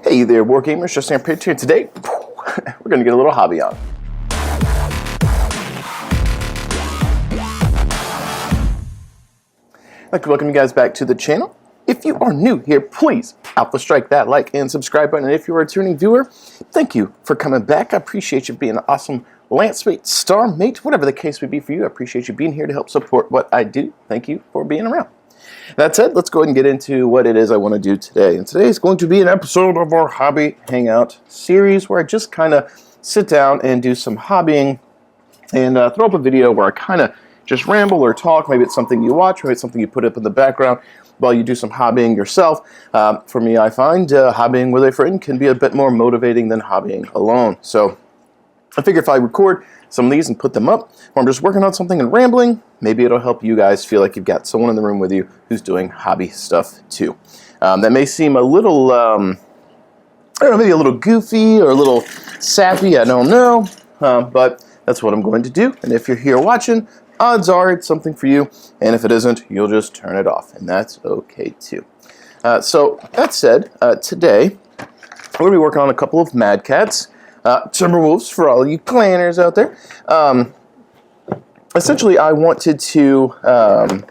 Hey there, Wargamers, just Sam Pitch here. Today, we're going to get a little hobby on. I'd like to welcome you guys back to the channel. If you are new here, please strike that like and subscribe button. And if you're a returning viewer, thank you for coming back. I appreciate you being an awesome lance mate, star mate, whatever the case may be for you. I appreciate you being here to help support what I do. Thank you for being around. That said, let's go ahead and get into what it is I want to do today. And today is going to be an episode of our Hobby Hangout series where I just kind of sit down and do some hobbying and throw up a video where I kind of just ramble or talk. Maybe it's something you watch, maybe it's something you put up in the background while you do some hobbying yourself. For me, I find hobbying with a friend can be a bit more motivating than hobbying alone. So I figure if I record some of these and put them up, or I'm just working on something and rambling, maybe it'll help you guys feel like you've got someone in the room with you who's doing hobby stuff too. That may seem a little, I don't know, maybe a little goofy or a little sappy, I don't know, but that's what I'm going to do. And if you're here watching, odds are it's something for you, and if it isn't, you'll just turn it off, and that's okay too. So that said, today we're going to be working on a couple of Mad Cats. Timberwolves for all you planners out there. Essentially, I wanted to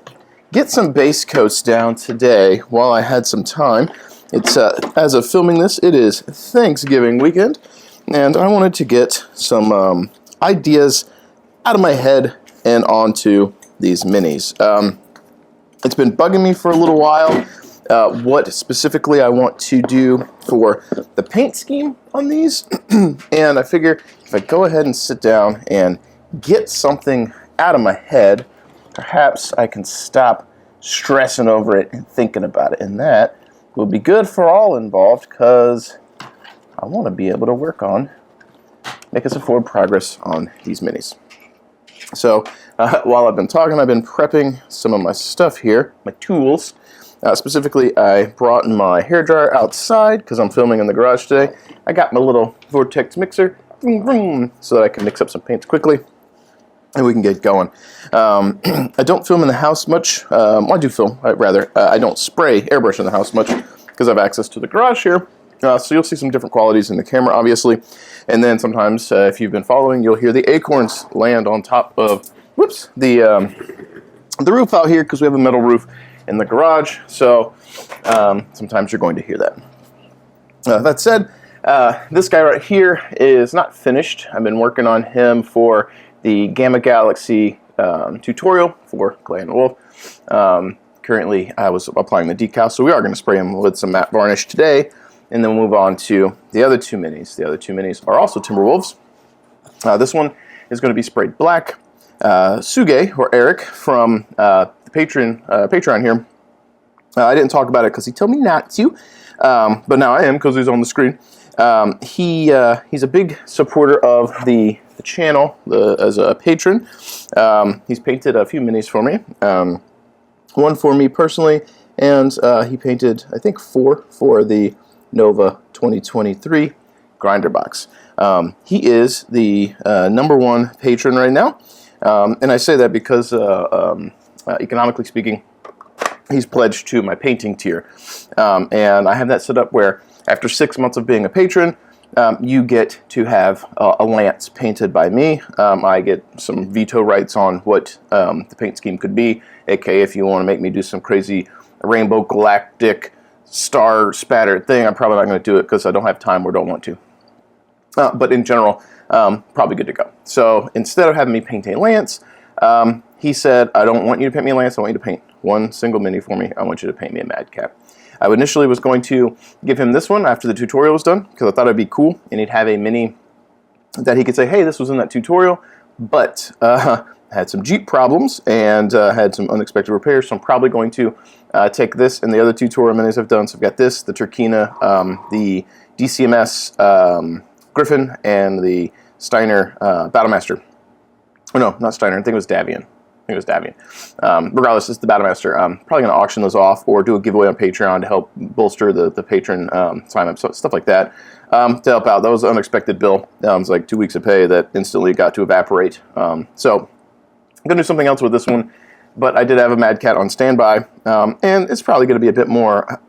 get some base coats down today while I had some time. It's as of filming this, it is Thanksgiving weekend, and I wanted to get some ideas out of my head and onto these minis. It's been bugging me for a little while. What specifically I want to do for the paint scheme on these, and I figure if I go ahead and sit down and get something out of my head, perhaps I can stop stressing over it and thinking about it, and that will be good for all involved because I want to be able to work on making some forward progress on these minis. So while I've been talking, I've been prepping some of my stuff here, my tools. Specifically, I brought my hairdryer outside because I'm filming in the garage today. I got my little vortex mixer so that I can mix up some paints quickly and we can get going. I don't film in the house much. Well, I do film, rather. I don't spray airbrush in the house much because I have access to the garage here. So you'll see some different qualities in the camera, obviously. And then sometimes, if you've been following, you'll hear the acorns land on top of, the roof out here because we have a metal roof in the garage, so sometimes you're going to hear that. That said, this guy right here is not finished. I've been working on him for the Gamma Galaxy tutorial for Clay and Wolf. Currently, I was applying the decal, so we are going to spray him with some matte varnish today, and then we'll move on to the other two minis. The other two minis are also Timberwolves. This one is going to be sprayed black. Suge, or Eric, from the Patreon here, I didn't talk about it because he told me not to, but now I am because he's on the screen. He's a big supporter of the channel as a patron. He's painted a few minis for me, one for me personally, and he painted, I think, 4 for the Nova 2023 grinder box. He is the #1 patron right now. And I say that because, economically speaking, he's pledged to my painting tier. And I have that set up where after 6 months of being a patron, you get to have a lance painted by me. I get some veto rights on what the paint scheme could be, aka if you want to make me do some crazy rainbow galactic star spattered thing, I'm probably not going to do it because I don't have time or don't want to. But in general, probably good to go. So instead of having me paint a lance, he said, I don't want you to paint me a lance, I want you to paint one single mini for me. I want you to paint me a Mad Cat. I initially was going to give him this one after the tutorial was done, because I thought it'd be cool, and he'd have a mini that he could say, hey, this was in that tutorial, but had some Jeep problems and had some unexpected repairs, so I'm probably going to take this and the other tutorial minis I've done. So I've got this, the Turkina, the DCMS Griffin, and the Steiner Battlemaster. Oh, no, not Steiner. I think it was Davian. Regardless, it's the Battlemaster. I'm probably going to auction those off or do a giveaway on Patreon to help bolster the patron sign-up, stuff like that, to help out. That was an unexpected bill. It was like 2 weeks of pay that instantly got to evaporate. So I'm going to do something else with this one, but I did have a Mad Cat on standby, and it's probably going to be a bit more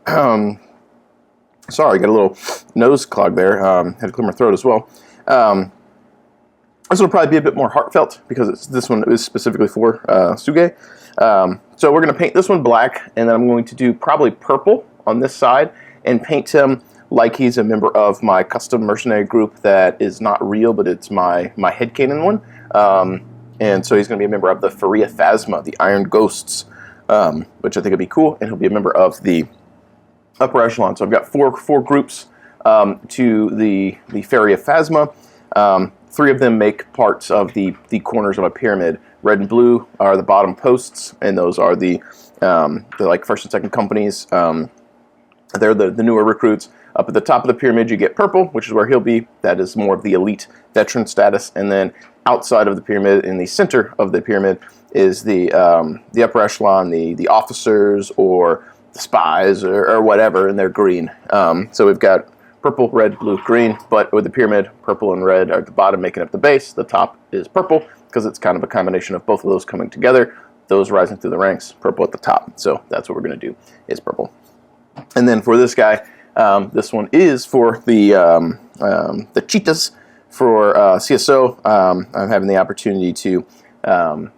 Sorry, got a little nose clog there. Had to clear my throat as well. This will probably be a bit more heartfelt because this one is specifically for Suge. So we're going to paint this one black, and then I'm going to do probably purple on this side and paint him like he's a member of my custom mercenary group that is not real, but it's my headcanon one. And so he's going to be a member of the Faria Phasma, the Iron Ghosts, which I think would be cool, and he'll be a member of the upper echelon. So I've got four groups to the Faria Phasma. 3 of them make parts of the corners of a pyramid. Red and blue are the bottom posts, and those are the like first and second companies. They're the newer recruits. Up at the top of the pyramid, you get purple, which is where he'll be. That is more of the elite veteran status. And then outside of the pyramid, in the center of the pyramid, is the upper echelon, the officers or the spies or whatever, and they're green. So we've got purple, red, blue, green, but with the pyramid, purple and red are at the bottom making up the base. The top is purple because it's kind of a combination of both of those coming together. Those rising through the ranks, purple at the top. So that's what we're going to do, is purple. And then for this guy, this one is for the cheetahs for CSO. I'm having the opportunity to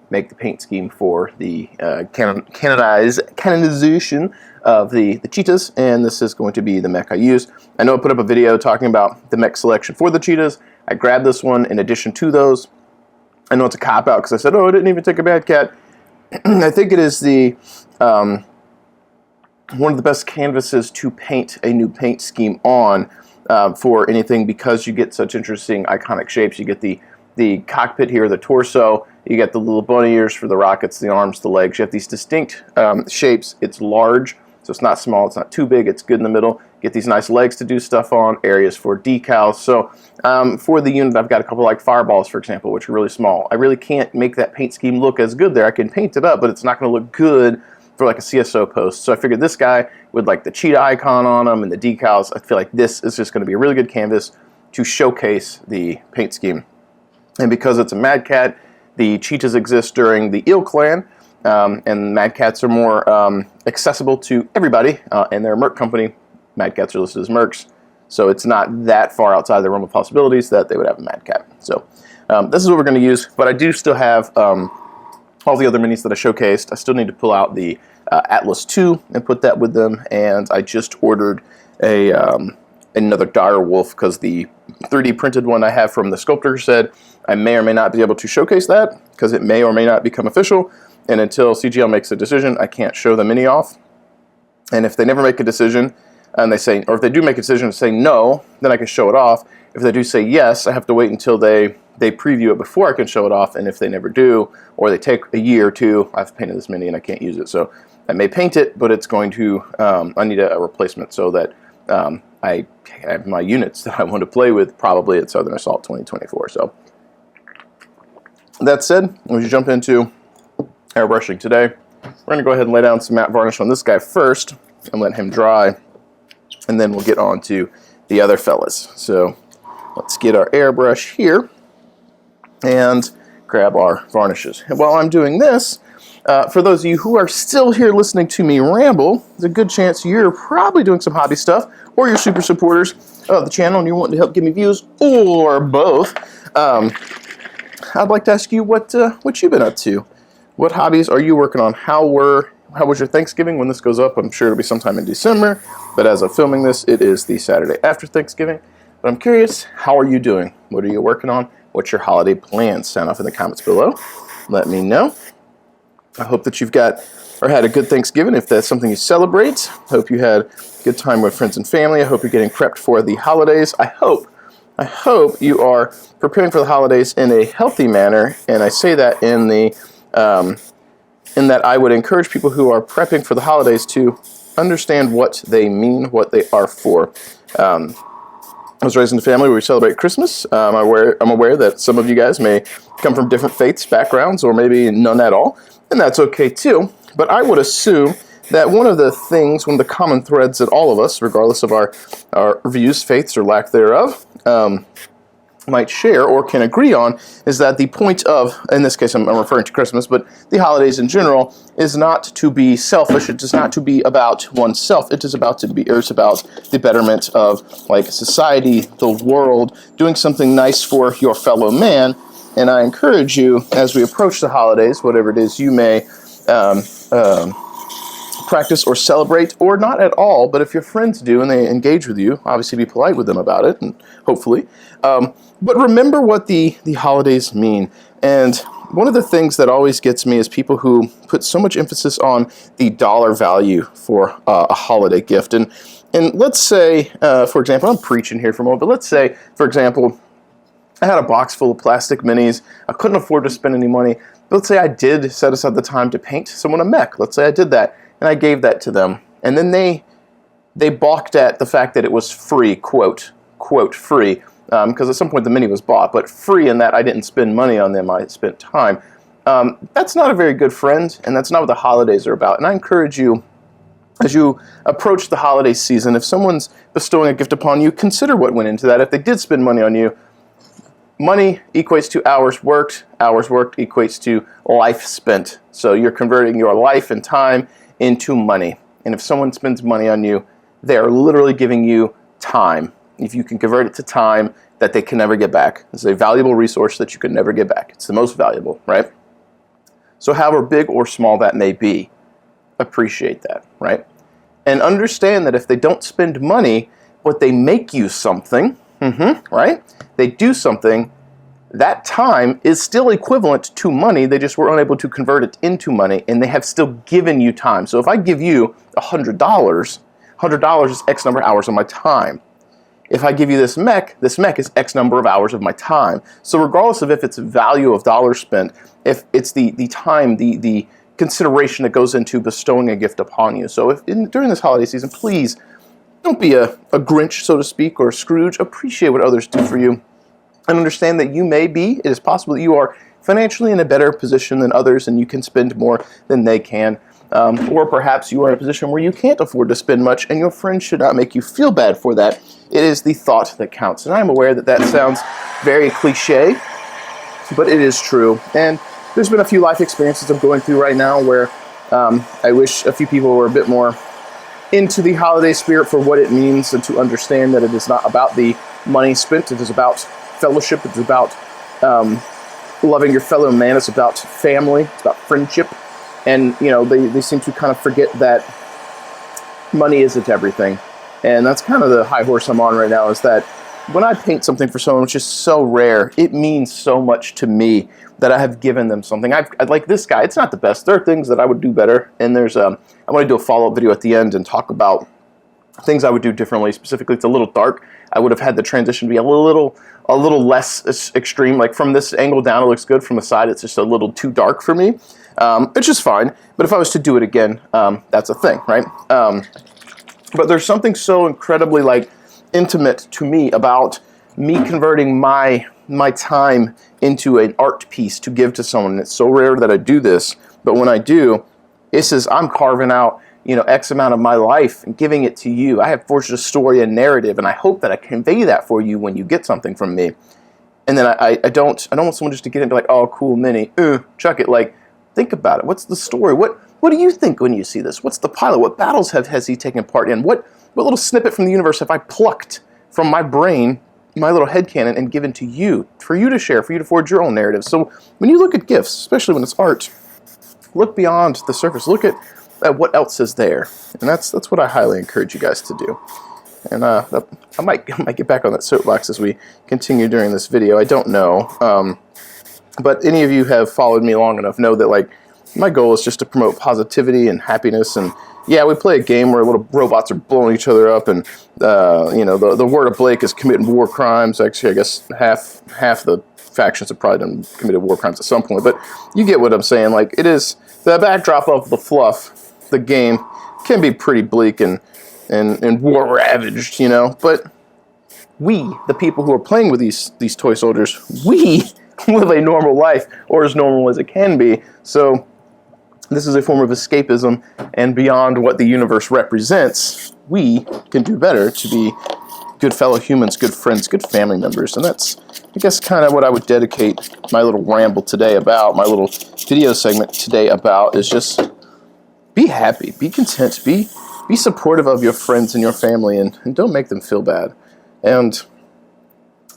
make the paint scheme for the canonization of the cheetahs, and this is going to be the mech I use. I know I put up a video talking about the mech selection for the cheetahs. I grabbed this one in addition to those. I know it's a cop-out because I said, oh, I didn't even take a bad cat. I think it is the one of the best canvases to paint a new paint scheme on for anything, because you get such interesting iconic shapes. You get the cockpit here, the torso. You get the little bunny ears for the rockets, the arms, the legs. You have these distinct shapes. It's large, so it's not small. It's not too big. It's good in the middle. Get these nice legs to do stuff on, areas for decals. So for the unit, I've got a couple like fireballs, for example, which are really small. I really can't make that paint scheme look as good there. I can paint it up, but it's not going to look good for like a CSO post. So I figured this guy with like the cheetah icon on him and the decals, I feel like this is just going to be a really good canvas to showcase the paint scheme. And because it's a Mad Cat, the cheetahs exist during the Eel clan, and Mad Cats are more accessible to everybody, and they're a merc company. Mad Cats are listed as mercs, so it's not that far outside the realm of possibilities that they would have a Mad Cat. So this is what we're going to use, but I do still have all the other minis that I showcased. I still need to pull out the Atlas 2 and put that with them, and I just ordered another dire wolf because the 3D printed one I have from the sculptor said I may or may not be able to showcase that because it may or may not become official, and until CGL makes a decision, I can't show the mini off. And if they never make a decision, and they say, or if they do make a decision and say no, then I can show it off. If they do say yes, I have to wait until they preview it before I can show it off, and if they never do, or they take a year or two, I've painted this mini and I can't use it. So I may paint it, but it's going to, I need a replacement so that I have my units that I want to play with probably at Southern Assault 2024. So that said, we should jump into airbrushing today. We're going to go ahead and lay down some matte varnish on this guy first and let him dry, and then we'll get on to the other fellas. So let's get our airbrush here and grab our varnishes. And while I'm doing this, for those of you who are still here listening to me ramble, there's a good chance you're probably doing some hobby stuff, or you're super supporters of the channel and you're wanting to help give me views, or both. I'd like to ask you what you've been up to. What hobbies are you working on? How was your Thanksgiving when this goes up? I'm sure it'll be sometime in December, but as of filming this, it is the Saturday after Thanksgiving. But I'm curious, how are you doing? What are you working on? What's your holiday plans? Sound off in the comments below. Let me know. I hope that you've got or had a good Thanksgiving if that's something you celebrate. Hope you had a good time with friends and family. I hope you're getting prepped for the holidays. I hope you are preparing for the holidays in a healthy manner, and I say that in that I would encourage people who are prepping for the holidays to understand what they mean, what they are for. I was raised in a family where we celebrate Christmas. I'm aware that some of you guys may come from different faiths, backgrounds, or maybe none at all, and that's okay too. But I would assume that one of the common threads that all of us, regardless of our views, faiths, or lack thereof, might share or can agree on is that the point of, in this case I'm referring to Christmas, but the holidays in general, is not to be selfish. It is not to be about oneself. It is about it's about the betterment of like society, the world, doing something nice for your fellow man. And I encourage you, as we approach the holidays, whatever it is you may practice or celebrate, or not at all, but if your friends do and they engage with you, obviously be polite with them about it, and hopefully. But remember what the holidays mean. And one of the things that always gets me is people who put so much emphasis on the dollar value for a holiday gift. And let's say, for example, I'm preaching here for a moment, but let's say, for example, I had a box full of plastic minis. I couldn't afford to spend any money. But let's say I did set aside the time to paint someone a mech. Let's say I did that, and I gave that to them. And then they balked at the fact that it was free, quote free, because at some point the mini was bought, but free in that I didn't spend money on them, I spent time. That's not a very good friend, and that's not what the holidays are about. And I encourage you, as you approach the holiday season, if someone's bestowing a gift upon you, consider what went into that. If they did spend money on you, money equates to hours worked equates to life spent. So you're converting your life and time into money. And if someone spends money on you, they are literally giving you time. If you can convert it to time that they can never get back. It's a valuable resource that you can never get back. It's the most valuable, right? So however big or small that may be, appreciate that, right? And understand that if they don't spend money, but they make you something, right? They do something, that time is still equivalent to money. They just were unable to convert it into money, and they have still given you time. So if I give you $100, $100 is X number of hours of my time. If I give you this mech is X number of hours of my time. So regardless of if it's value of dollars spent, if it's the time, the consideration that goes into bestowing a gift upon you. So during this holiday season, please don't be a Grinch, so to speak, or a Scrooge. Appreciate what others do for you. And understand that it is possible that you are financially in a better position than others and you can spend more than they can. Or perhaps you are in a position where you can't afford to spend much, and your friends should not make you feel bad for that. It is the thought that counts. And I'm aware that that sounds very cliche, but it is true. And there's been a few life experiences I'm going through right now where I wish a few people were a bit more into the holiday spirit for what it means, and to understand that it is not about the money spent. It is about fellowship. It's about loving your fellow man. It's about family. It's about friendship. And, they seem to kind of forget that money isn't everything. And that's kind of the high horse I'm on right now, is that when I paint something for someone, which is so rare, it means so much to me that I have given them something. Like this guy, it's not the best. There are things that I would do better. And I want to do a follow-up video at the end and talk about things I would do differently. Specifically, it's a little dark. I would have had the transition be a little less extreme. Like from this angle down, it looks good. From the side, it's just a little too dark for me. It's just fine. But if I was to do it again, that's a thing, right? But there's something so incredibly intimate to me about me converting my time into an art piece to give to someone. And it's so rare that I do this, but when I do, it says I'm carving out X amount of my life and giving it to you. I have forged a story, a narrative, and I hope that I convey that for you when you get something from me. And then I don't want someone just to get it and be like, oh, cool mini, chuck it. Think about it. What's the story? What do you think when you see this? What's the pilot? What battles has he taken part in? What little snippet from the universe have I plucked from my brain, my little headcanon, and given to you, for you to share, for you to forge your own narrative? So when you look at gifts, especially when it's art, look beyond the surface. Look at what else is there. And that's what I highly encourage you guys to do. And I might get back on that soapbox as we continue during this video. I don't know. But any of you have followed me long enough know that my goal is just to promote positivity and happiness. And yeah, we play a game where little robots are blowing each other up, and the word of Blake is committing war crimes. Actually, I guess half the factions have probably done committed war crimes at some point. But you get what I'm saying. It is the backdrop of the fluff. The game can be pretty bleak and war ravaged, But we, the people who are playing with these toy soldiers, we live a normal life, or as normal as it can be. So this is a form of escapism, and beyond what the universe represents, we can do better to be good fellow humans, good friends, good family members, and that's I guess kind of what I would dedicate my little ramble today about, my little video segment today about, is just be happy, be content, be supportive of your friends and your family, and don't make them feel bad. And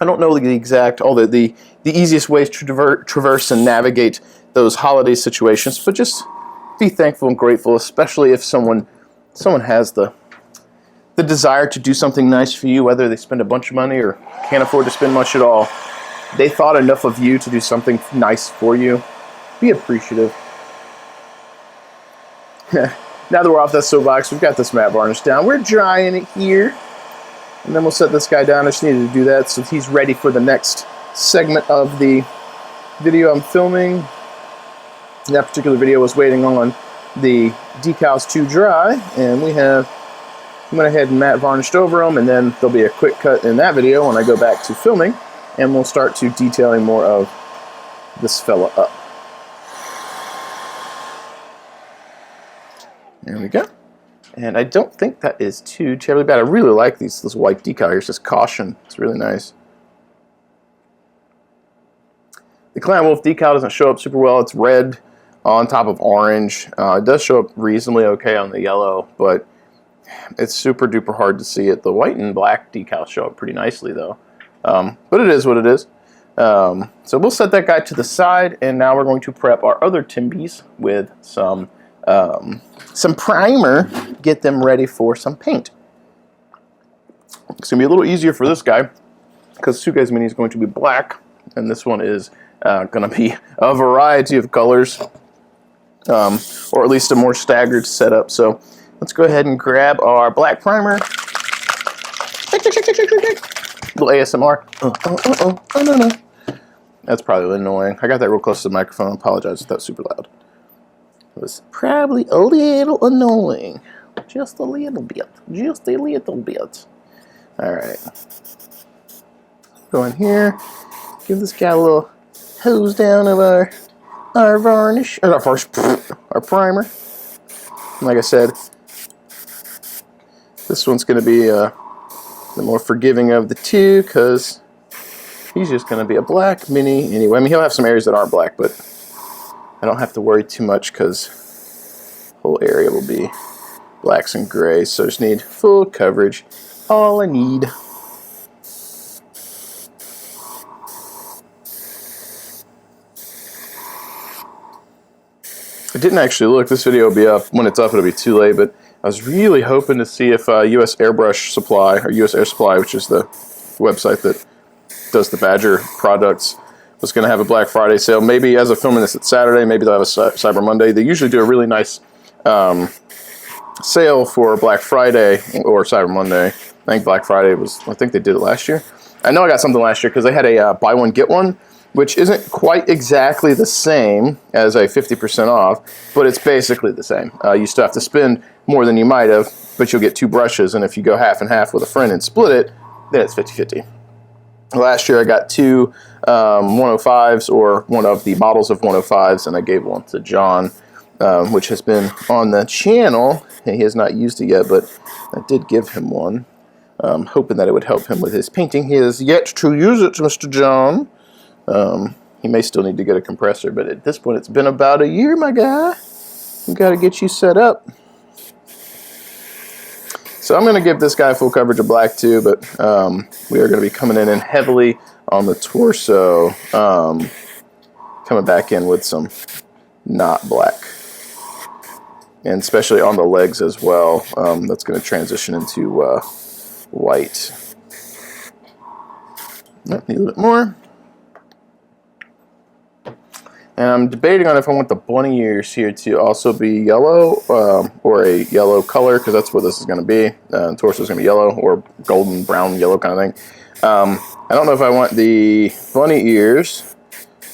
I don't know the exact, all the easiest ways to traverse and navigate those holiday situations, but just be thankful and grateful, especially if someone has the desire to do something nice for you, whether they spend a bunch of money or can't afford to spend much at all. They thought enough of you to do something nice for you. Be appreciative. Now that we're off that soapbox, we've got this matte varnish down. We're drying it here. And then we'll set this guy down. I just needed to do that so he's ready for the next segment of the video I'm filming. That particular video was waiting on the decals to dry, and we went ahead and matte varnished over them, and then there'll be a quick cut in that video when I go back to filming, and we'll start to detailing more of this fella up. There we go. And I don't think that is too terribly bad. I really like this white decal here. It says caution. It's really nice. The Clan Wolf decal doesn't show up super well. It's red on top of orange. It does show up reasonably okay on the yellow, but it's super duper hard to see it. The white and black decals show up pretty nicely though. But it is what it is. So we'll set that guy to the side, and now we're going to prep our other Timbies with some primer, get them ready for some paint. It's going to be a little easier for this guy because Sugai's Mini is going to be black, and this one is going to be a variety of colors, or at least a more staggered setup. So let's go ahead and grab our black primer. Little ASMR. Oh, no. That's probably annoying. I got that real close to the microphone. I apologize if that was super loud. It was probably a little annoying. Just a little bit. Just a little bit. Alright. Go in here. Give this guy a little hose down of our varnish. Or not varnish. Our primer. And like I said, this one's going to be the more forgiving of the two, because he's just going to be a black Mini anyway. I mean, he'll have some areas that aren't black, but I don't have to worry too much because the whole area will be blacks and grays. So I just need full coverage. All I need. I didn't actually look. This video will be up. When it's up, it'll be too late, but I was really hoping to see if US Airbrush Supply, or US Air Supply, which is the website that does the Badger products, was going to have a Black Friday sale. Maybe as of filming this, it's Saturday. Maybe they'll have a Cyber Monday. They usually do a really nice sale for Black Friday or Cyber Monday. I think Black Friday was, I think they did it last year. I know I got something last year because they had a buy one, get one, which isn't quite exactly the same as a 50% off, but it's basically the same. You still have to spend more than you might have, but you'll get two brushes, and if you go half and half with a friend and split it, then it's 50-50. Last year I got two 105s, or one of the models of 105s, and I gave one to John, which has been on the channel. He has not used it yet, but I did give him one, hoping that it would help him with his painting. He has yet to use it, Mr. John. He may still need to get a compressor, but at this point it's been about a year, my guy. We've got to get you set up. So I'm going to give this guy full coverage of black too, but we are going to be coming in heavily on the torso, coming back in with some not black, and especially on the legs as well. That's going to transition into white. Need a little bit more. And I'm debating on if I want the bunny ears here to also be yellow, or a yellow color, because that's what this is going to be. The torso is going to be yellow, or golden, brown, yellow kind of thing. I don't know if I want the bunny ears,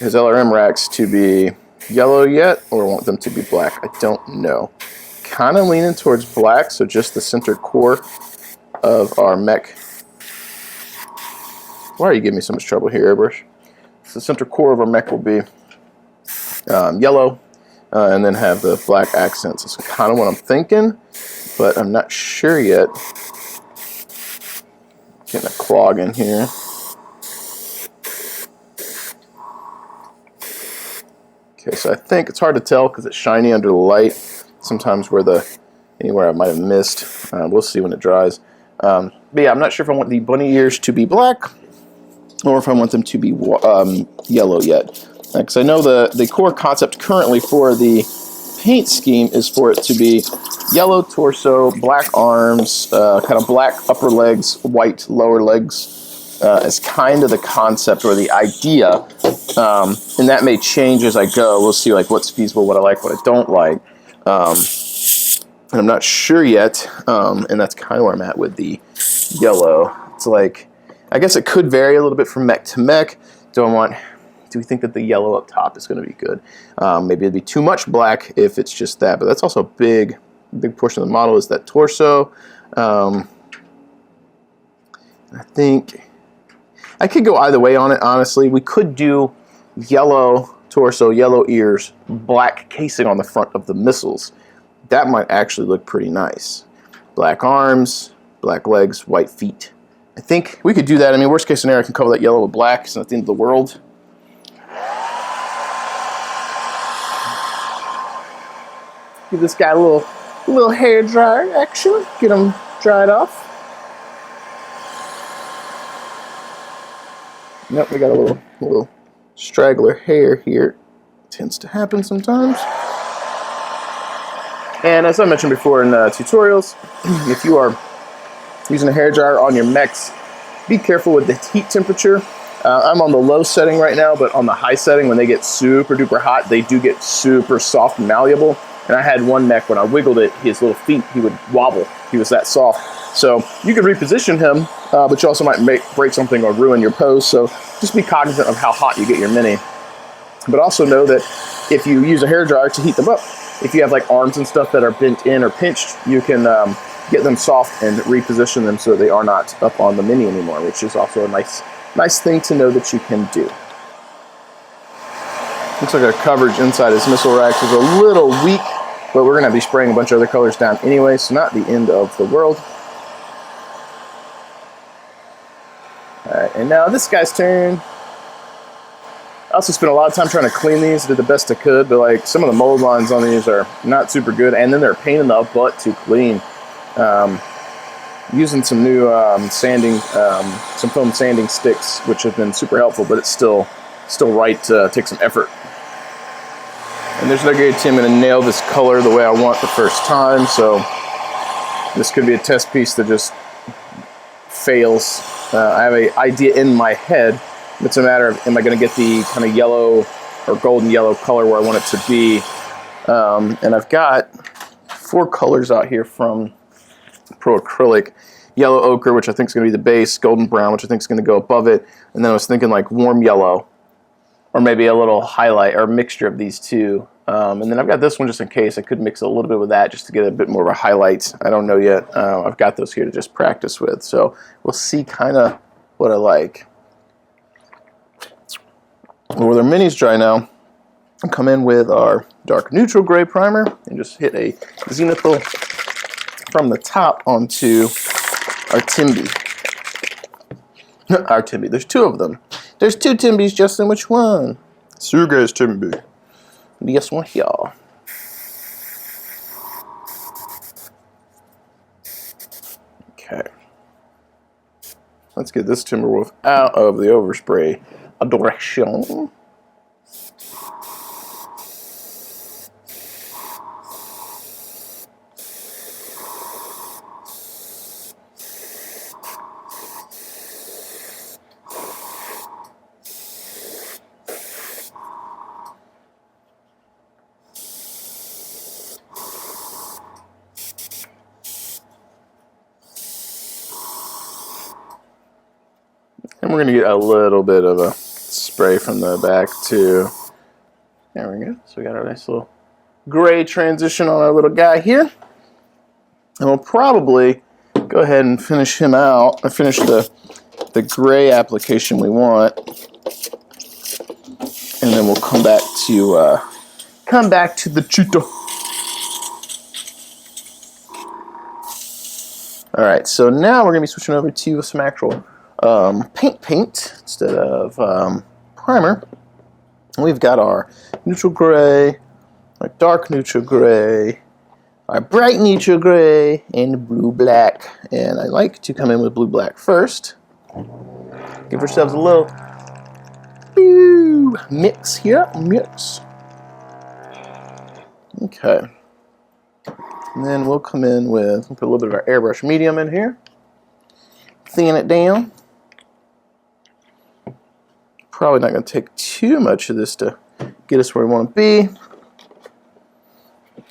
his LRM racks, to be yellow yet, or want them to be black. I don't know. Kind of leaning towards black, so just the center core of our mech. Why are you giving me so much trouble here, Airbrush? So the center core of our mech will be yellow, and then have the black accents. That's kind of what I'm thinking, but I'm not sure yet. Getting a clog in here. Okay, so I think it's hard to tell because it's shiny under the light. Sometimes anywhere I might have missed. We'll see when it dries. But yeah, I'm not sure if I want the bunny ears to be black or if I want them to be yellow yet. Because I know the core concept currently for the paint scheme is for it to be yellow torso, black arms, kind of black upper legs, white lower legs. Is kind of the concept or the idea, and that may change as I go. We'll see like what's feasible, what I like, what I don't like, and I'm not sure yet. And that's kind of where I'm at with the yellow. It's like, I guess it could vary a little bit from mech to mech. Do we think that the yellow up top is going to be good? Maybe it'd be too much black if it's just that, but that's also a big portion of the model is that torso. I think I could go either way on it, honestly. We could do yellow torso, yellow ears, black casing on the front of the missiles. That might actually look pretty nice. Black arms, black legs, white feet. I think we could do that. I mean, worst case scenario, I can cover that yellow with black. It's not the end of the world. Give this guy a little hair dryer action. Get him dried off. Nope, we got a little straggler hair here. Tends to happen sometimes. And as I mentioned before in tutorials, if you are using a hair dryer on your mechs, be careful with the heat temperature. I'm on the low setting right now, but on the high setting, when they get super duper hot, they do get super soft and malleable. And I had one mech, when I wiggled it, his little feet, he would wobble. He was that soft. So you could reposition him, but you also might break something or ruin your pose. So just be cognizant of how hot you get your mini. But also know that if you use a hairdryer to heat them up, if you have like arms and stuff that are bent in or pinched, you can get them soft and reposition them so they are not up on the mini anymore, which is also a nice thing to know that you can do. Looks like our coverage inside his missile racks is a little weak, but we're going to be spraying a bunch of other colors down anyway, so not the end of the world. Alright, and now this guy's turn. I also spent a lot of time trying to clean these, did the best I could, but like some of the mold lines on these are not super good, and then they're a pain in the butt to clean. Using some new some foam sanding sticks, which have been super helpful, but it's still right to take some effort. And there's no guarantee I'm going to nail this color the way I want the first time, so this could be a test piece that just fails. I have an idea in my head. It's a matter of, am I going to get the kind of yellow or golden yellow color where I want it to be? And I've got 4 colors out here from Pro Acrylic. Yellow ochre, which I think is going to be the base. Golden brown, which I think is going to go above it. And then I was thinking like warm yellow, or maybe a little highlight or mixture of these two. And then I've got this one just in case. I could mix a little bit with that just to get a bit more of a highlight. I don't know yet. I've got those here to just practice with. So we'll see kind of what I like. Well, with our minis dry now, I'll come in with our dark neutral gray primer and just hit a zenithal from the top onto our Timby. Our Timby. There's 2 of them. There's 2 Timbys, Justin. Which one? Suga's Timby. This one here. Okay. Let's get this Timberwolf out of the overspray direction. And we're going to get a little bit of a spray from the back too. There we go. So we got our nice little gray transition on our little guy here. And we'll probably go ahead and finish him out. I finish the gray application we want. And then we'll come back to the cheetah. Alright, so now we're going to be switching over to some actual paint instead of primer. we've got our neutral gray, our dark neutral gray, our bright neutral gray, and blue black. And I like to come in with blue black first. Give ourselves a little mix here, mix. Okay. And then we'll come in with, we'll put a little bit of our airbrush medium in here. Thin it down. Probably not going to take too much of this to get us where we want to be.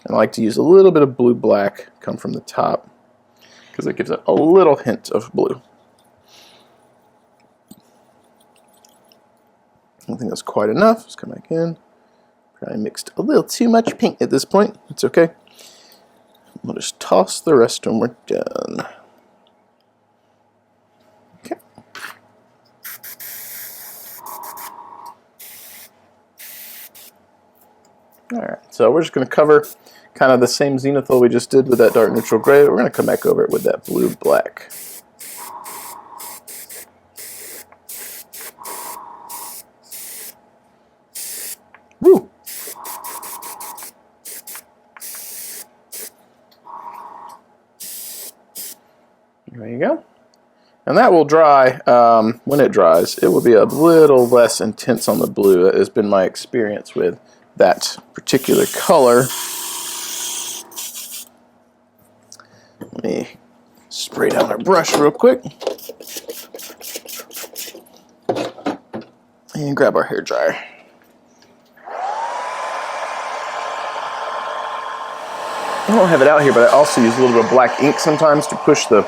I like to use a little bit of blue-black come from the top because it gives it a little hint of blue. I think that's quite enough. Let's come back in. Probably mixed a little too much pink at this point. It's okay. We'll just toss the rest when we're done. Okay. Alright, so we're just going to cover kind of the same zenithal we just did with that dark neutral gray. We're going to come back over it with that blue-black. Woo! There you go. And that will dry. When it dries, it will be a little less intense on the blue. That has been my experience with that particular color. Let me spray down our brush real quick. And grab our hair dryer. I don't have it out here, but I also use a little bit of black ink sometimes to push the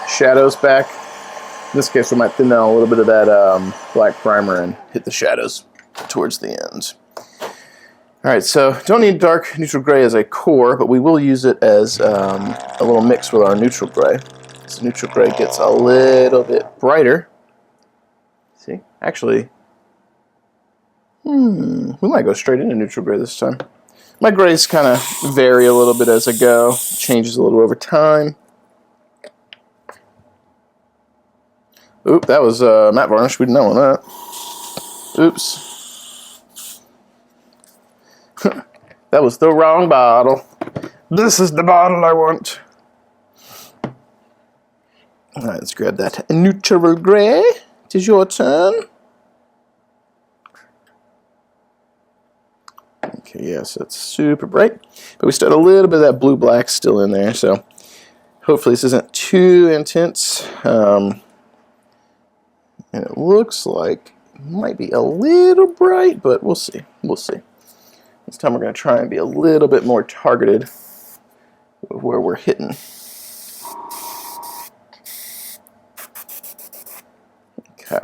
shadows back. In this case, we might thin down a little bit of that black primer and hit the shadows towards the end. Alright, so don't need dark neutral gray as a core, but we will use it as a little mix with our neutral gray. So neutral gray gets a little bit brighter. See? Actually, we might go straight into neutral gray this time. My grays kind of vary a little bit as I go. It changes a little over time. Oop, that was matte varnish. We didn't know on that. Oops. That was the wrong bottle. This is the bottle I want. Alright, let's grab that neutral gray. It is your turn. Okay, yes, that's super bright. But we still had a little bit of that blue-black still in there, so hopefully this isn't too intense. And it looks like it might be a little bright, but we'll see. We'll see. This time we're going to try and be a little bit more targeted with where we're hitting. Okay.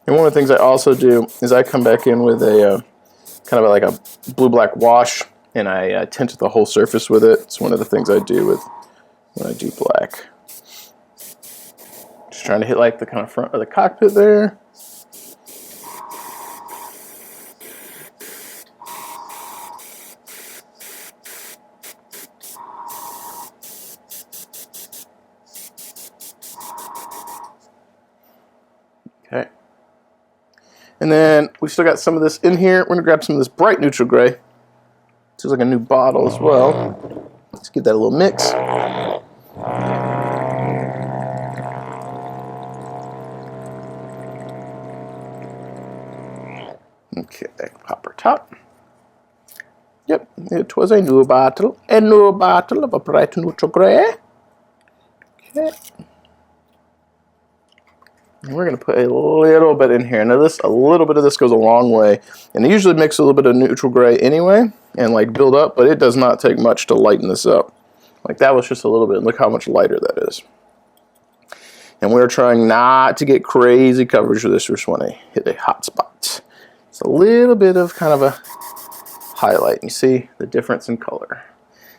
And one of the things I also do is I come back in with a kind of like a blue-black wash, and I tint the whole surface with it. It's one of the things I do with when I do black. Just trying to hit like the kind of front of the cockpit there. Okay. And then we've still got some of this in here. We're going to grab some of this bright neutral gray. This is like a new bottle as well. Let's give that a little mix. Okay, pop our top. Yep, it was a new bottle of a bright neutral gray. Okay. And we're going to put a little bit in here. Now a little bit of this goes a long way. And I usually mix a little bit of neutral gray anyway and like build up, but it does not take much to lighten this up. Like that was just a little bit. Look how much lighter that is. And we're trying not to get crazy coverage with this. We just want to hit a hot spot. It's a little bit of kind of a highlight. And you see the difference in color.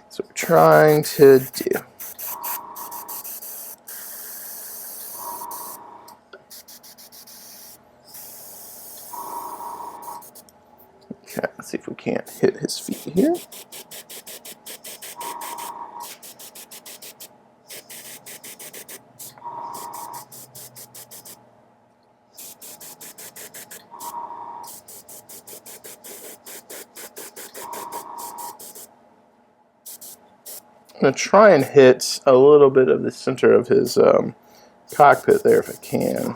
So we're trying to do. Okay, let's see if we can't hit his feet here. I'm going to try and hit a little bit of the center of his cockpit there if I can.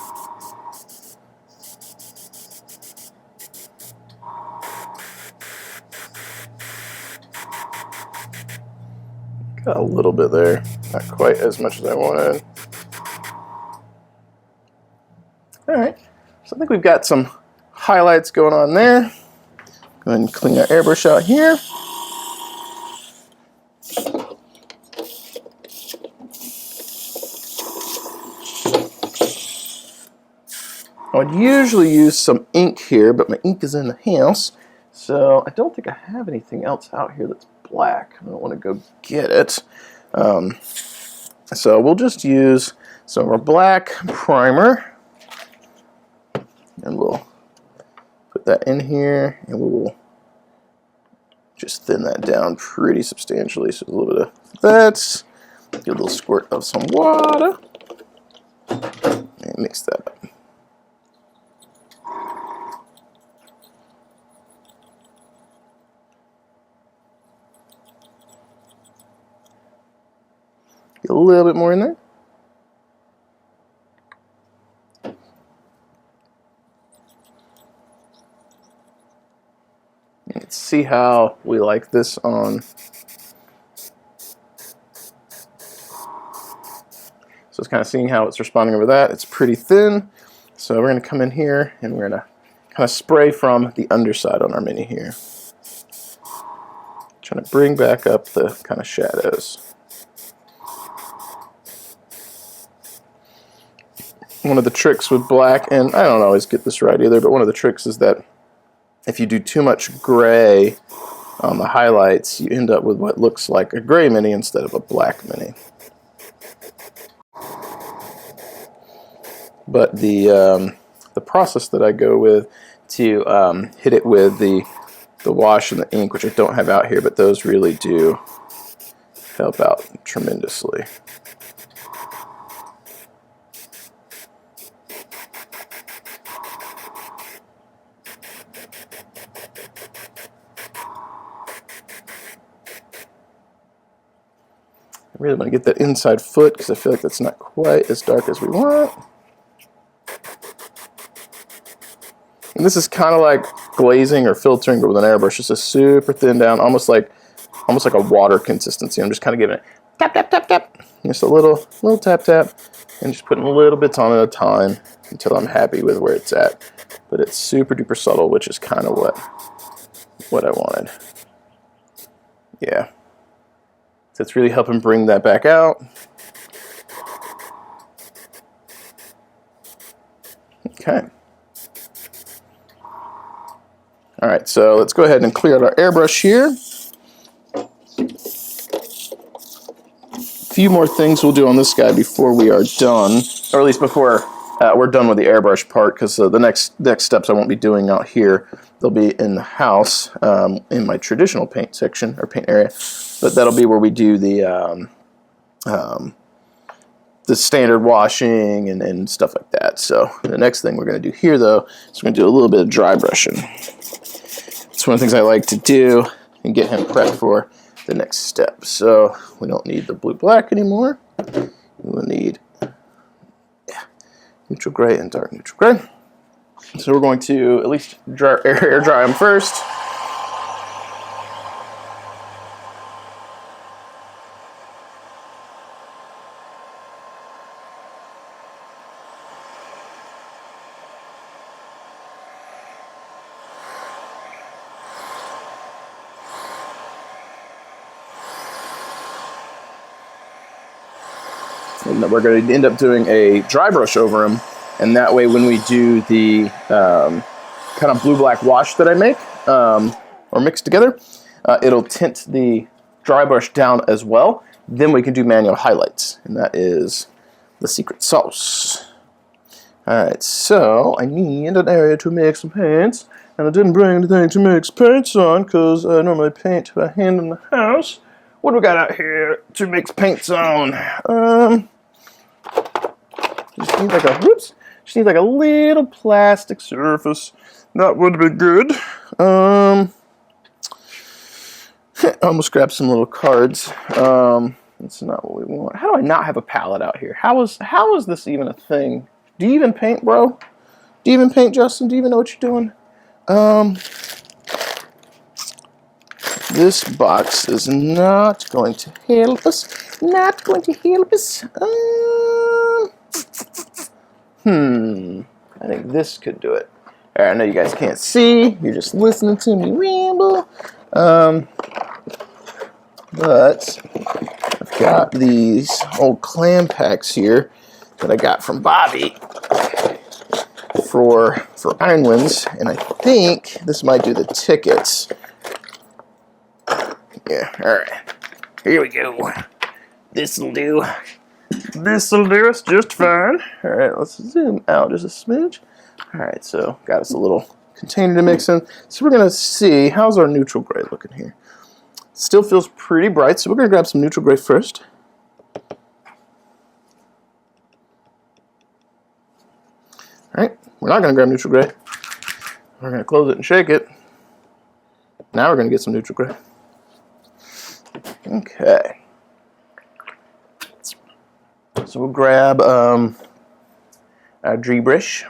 Got a little bit there, not quite as much as I wanted. All right, so I think we've got some highlights going on there. Go ahead and clean our airbrush out here. I would usually use some ink here, but my ink is in the house, so I don't think I have anything else out here that's black. I don't want to go get it. So we'll just use some of our black primer, and we'll put that in here, and we will just thin that down pretty substantially. So a little bit of that, get a little squirt of some water, and mix that up. Get a little bit more in there. Let's see how we like this on. So it's kind of seeing how it's responding over that. It's pretty thin. So we're going to come in here and we're going to kind of spray from the underside on our mini here. Trying to bring back up the kind of shadows. One of the tricks with black, and I don't always get this right either, but one of the tricks is that if you do too much gray on the highlights, you end up with what looks like a gray mini instead of a black mini. But the process that I go with to hit it with the wash and the ink, which I don't have out here, but those really do help out tremendously. I really want to get that inside foot because I feel like that's not quite as dark as we want. And this is kind of like glazing or filtering, but with an airbrush. It's just super thin down, almost like a water consistency. I'm just kind of giving it tap, tap, tap, tap. Just a little tap, tap, and just putting little bits on at a time until I'm happy with where it's at. But it's super duper subtle, which is kind of what I wanted. Yeah. So it's really helping bring that back out. Okay. All right, so let's go ahead and clear out our airbrush here. A few more things we'll do on this guy before we are done, or at least before we're done with the airbrush part, because the next steps I won't be doing out here. They'll be in the house, in my traditional paint section, or paint area. But that'll be where we do the standard washing and stuff like that. So the next thing we're going to do here, though, is we're going to do a little bit of dry brushing. It's one of the things I like to do and get him prepped for the next step. So we don't need the blue-black anymore. We will need neutral gray and dark neutral gray. So we're going to at least air dry them first. And we're going to end up doing a dry brush over them, and that way when we do the kind of blue-black wash that I make, or mix together, it'll tint the dry brush down as well. Then we can do manual highlights, and that is the secret sauce. Alright, so I need an area to make some paints, and I didn't bring anything to mix paints on because I normally paint by hand in the house. What do we got out here to mix paints on? Just need like a little plastic surface. That would be good. Almost grabbed some little cards. That's not what we want. How do I not have a palette out here? How is this even a thing? Do you even paint, bro? Do you even paint, Justin? Do you even know what you're doing? This box is not going to help us. Not going to help us. I think this could do it. All right, I know you guys can't see. You're just listening to me ramble. But I've got these old clam packs here that I got from Bobby for Ironwinds, and I think this might do the tickets. Yeah, all right. Here we go. This'll do. This'll do us just fine. All right, let's zoom out just a smidge. All right, so got us a little container to mix in. So we're gonna see, how's our neutral gray looking here? Still feels pretty bright, so we're gonna grab some neutral gray first. All right, we're not gonna grab neutral gray. We're gonna close it and shake it. Now we're gonna get some neutral gray. Okay. So we'll grab our Drebrish.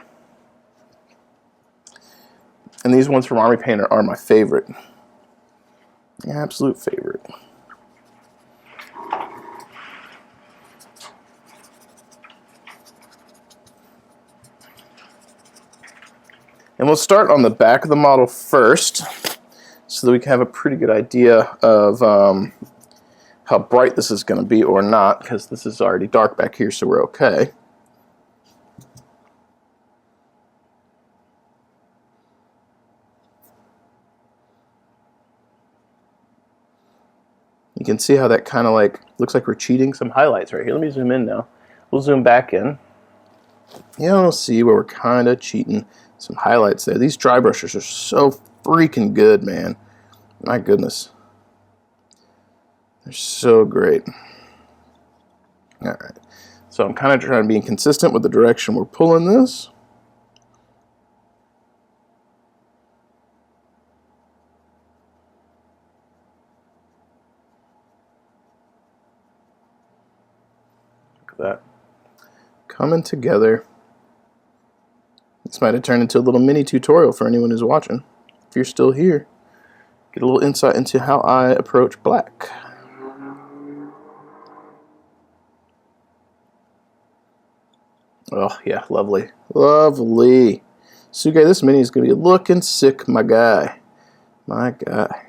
And these ones from Army Painter are my favorite. Absolute favorite. And we'll start on the back of the model first, so that we can have a pretty good idea of how bright this is going to be or not, because this is already dark back here, so we're okay. You can see how that kind of like looks like we're cheating some highlights right here. Let me zoom in now. We'll zoom back in. You'll see where we're kind of cheating some highlights there. These dry brushes are so freaking good, man. My goodness. They're so great. All right. So I'm kind of trying to be consistent with the direction we're pulling this. Look at that. Coming together. This might have turned into a little mini tutorial for anyone who's watching. If you're still here, get a little insight into how I approach black. Oh, yeah, lovely. Lovely. Suge, this mini is going to be looking sick, my guy. My guy.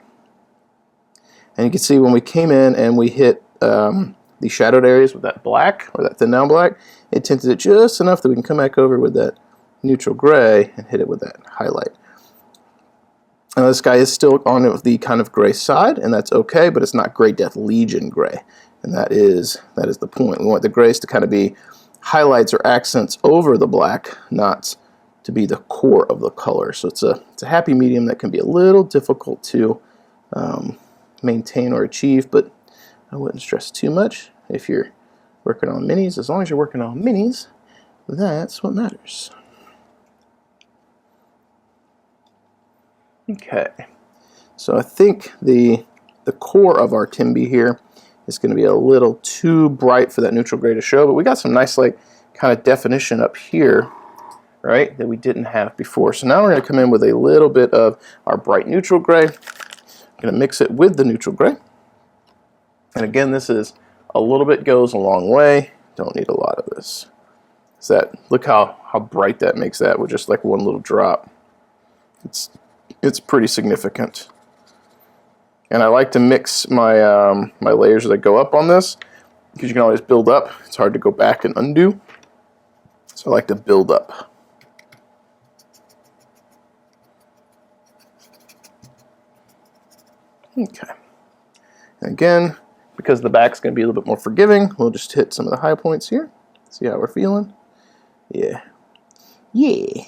And you can see when we came in and we hit the shadowed areas with that black, or that thin down black, it tinted it just enough that we can come back over with that neutral gray and hit it with that highlight. Now this guy is still on the kind of gray side, and that's okay, but it's not Gray Death Legion gray. And that is the point. We want the grays to kind of be highlights or accents over the black, not to be the core of the color. So it's a happy medium that can be a little difficult to maintain or achieve, but I wouldn't stress too much if you're working on minis. As long as you're working on minis, that's what matters. Okay, so I think the core of our Timby here is going to be a little too bright for that neutral gray to show, but we got some nice like kind of definition up here, right, that we didn't have before. So now we're going to come in with a little bit of our bright neutral gray. I'm going to mix it with the neutral gray. And again, this is a little bit goes a long way. Don't need a lot of this. So look how bright that makes that with just like one little drop. It's pretty significant. And I like to mix my my layers as I go up on this, because you can always build up. It's hard to go back and undo. So I like to build up. Okay. And again, because the back's going to be a little bit more forgiving, we'll just hit some of the high points here. See how we're feeling? Yeah. Yeah.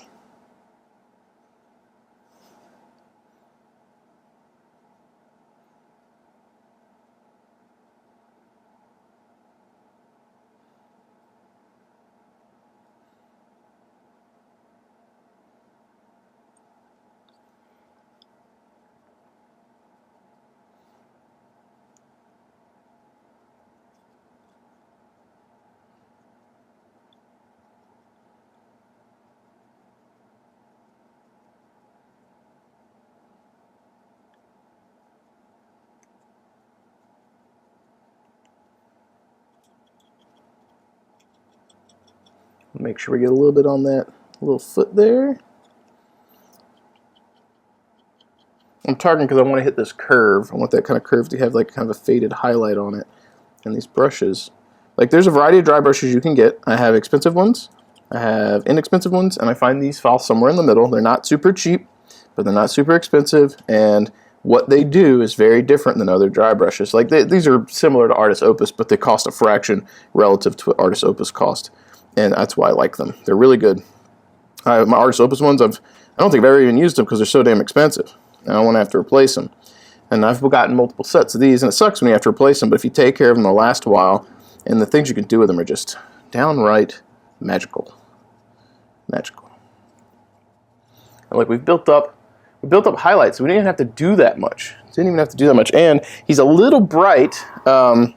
Make sure we get a little bit on that little foot there. I'm targeting because I want to hit this curve. I want that kind of curve to have like kind of a faded highlight on it. And these brushes, like there's a variety of dry brushes you can get. I have expensive ones, I have inexpensive ones, and I find these fall somewhere in the middle. They're not super cheap, but they're not super expensive, and what they do is very different than other dry brushes. Like these are similar to Artist Opus, but they cost a fraction relative to what Artist Opus cost, and that's why I like them. They're really good. My Artist Opus ones, I don't think I've ever even used them because they're so damn expensive. I don't want to have to replace them. And I've gotten multiple sets of these, and it sucks when you have to replace them, but if you take care of them, they'll last a while, and the things you can do with them are just downright magical. Magical. And like we've built up highlights, so we didn't even have to do that much. And he's a little bright, a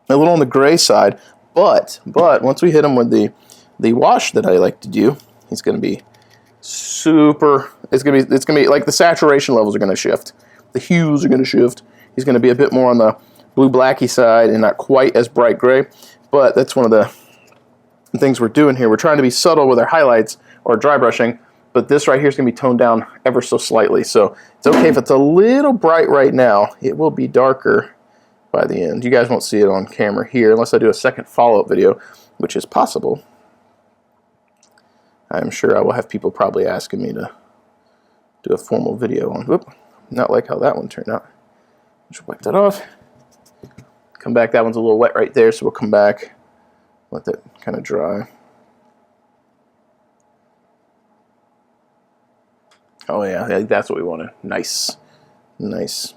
little on the gray side, but once we hit him with the wash that I like to do, he's going to be super. It's gonna be like the saturation levels are going to shift, the hues are going to shift. He's going to be a bit more on the blue-blacky side and not quite as bright gray. But that's one of the things we're doing here. We're trying to be subtle with our highlights or dry brushing, but this right here is going to be toned down ever so slightly. So it's okay if it's a little bright right now. It will be darker by the end. You guys won't see it on camera here unless I do a second follow-up video, which is possible. I'm sure I will have people probably asking me to do a formal video on. Whoop, not like how that one turned out. Just wipe that off. Come back. That one's a little wet right there, so we'll come back, let that kind of dry. Oh yeah, that's what we want to. Nice, nice.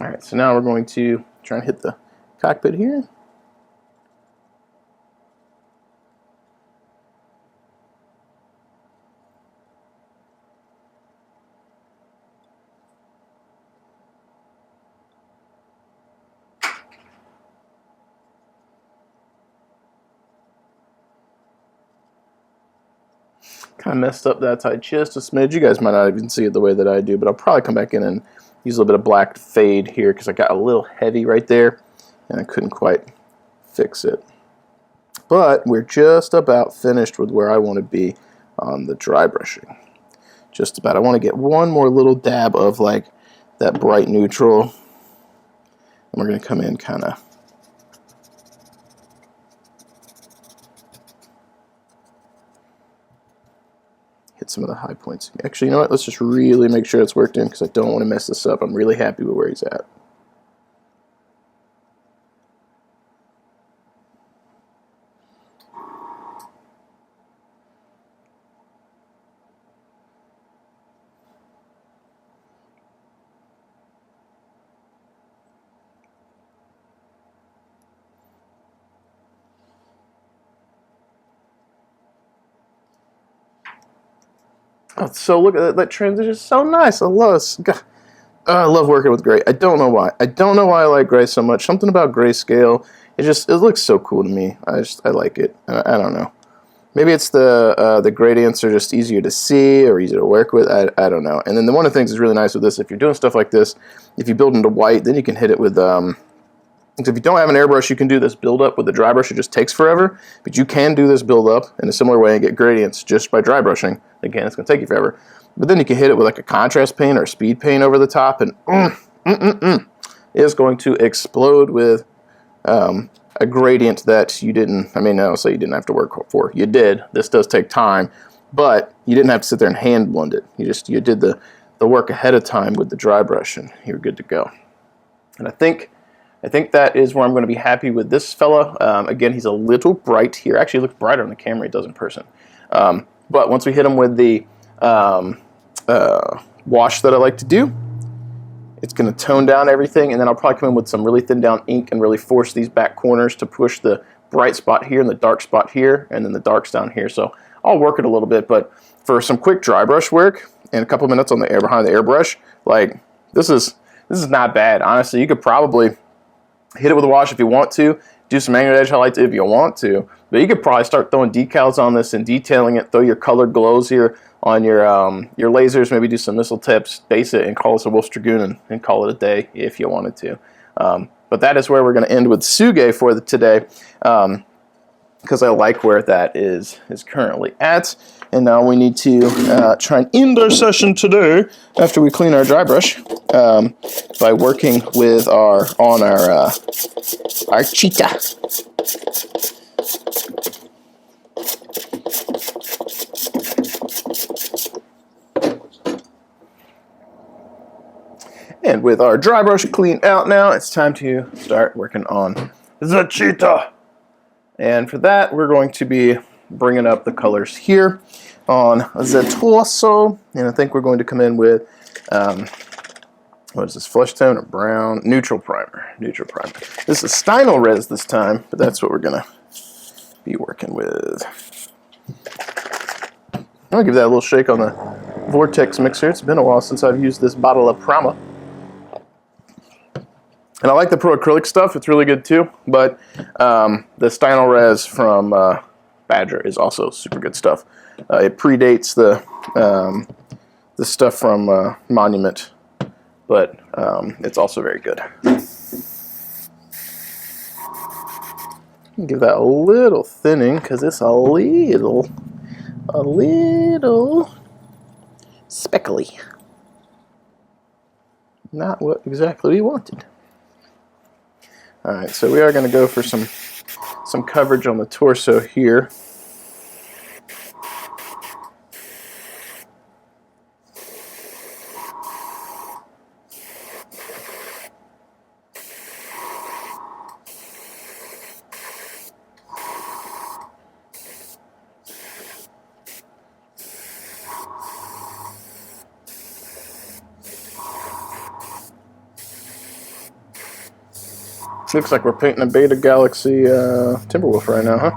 All right, so now we're going to try and hit the cockpit here. Kind of messed up that side just a smidge. You guys might not even see it the way that I do, but I'll probably come back in and use a little bit of black fade here because I got a little heavy right there and I couldn't quite fix it. But we're just about finished with where I want to be on the dry brushing. Just about. I want to get one more little dab of like that bright neutral, and we're going to come in kind of hit some of the high points. Actually, you know what? Let's just really make sure it's worked in because I don't want to mess this up. I'm really happy with where he's at. Oh, so look at that transition. Is so nice. I love it. God, I love working with gray. I don't know why. I don't know why I like gray so much. Something about grayscale. It looks so cool to me. I like it. I don't know. Maybe it's the gradients are just easier to see or easier to work with. I don't know. And then one of the things that's really nice with this, if you're doing stuff like this, if you build into white, then you can hit it with. If you don't have an airbrush, you can do this build up with the dry brush. It just takes forever, but you can do this build up in a similar way and get gradients just by dry brushing. Again, it's going to take you forever, but then you can hit it with like a contrast paint or a speed paint over the top, and it's going to explode with a gradient that you didn't. I mean, I don't say you didn't have to work for. You did. This does take time, but you didn't have to sit there and hand blend it. You did the work ahead of time with the dry brush, and you're good to go. And I think that is where I'm going to be happy with this fella. Again, he's a little bright here. Actually, he looks brighter on the camera than he does in person. But once we hit him with the wash that I like to do, it's going to tone down everything, and then I'll probably come in with some really thin down ink and really force these back corners to push the bright spot here and the dark spot here, and then the darks down here. So I'll work it a little bit, but for some quick dry brush work and a couple minutes on the air behind the airbrush, like this is not bad. Honestly, you could probably Hit it with a wash if you want to. Do some angled edge highlights if you want to. But you could probably start throwing decals on this and detailing it. Throw your colored glows here on your lasers. Maybe do some missile tips. Base it and call this a Wolf's Dragoon and call it a day if you wanted to. But that is where we're going to end with Suge for today. Because I like where that is currently at. And now we need to try and end our session today after we clean our dry brush by working with our cheetah. And with our dry brush cleaned out now, it's time to start working on the cheetah. And for that, we're going to be bringing up the colors here on the torso. And I think we're going to come in with, what is this, flesh tone or brown? Neutral primer. Neutral primer. This is Stynel Res this time, but that's what we're going to be working with. I'll give that a little shake on the Vortex mixer. It's been a while since I've used this bottle of Prama. And I like the Pro Acrylic stuff. It's really good too. But the Stynel Res from Badger is also super good stuff. It predates the stuff from Monument, but it's also very good. Give that a little thinning because it's a little speckly. Not what exactly we wanted. All right, so we are going to go for some coverage on the torso here. Looks like we're painting a Beta Galaxy Timberwolf right now, huh?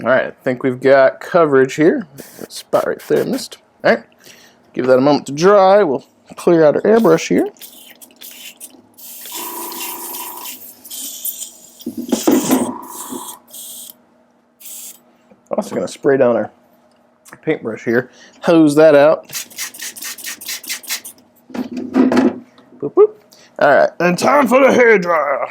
Alright, I think we've got coverage here. That spot right there missed. Alright, give that a moment to dry. We'll clear out our airbrush here. Also going to spray down our paintbrush here. Hose that out. Boop, boop. Alright, and time for the hair dryer.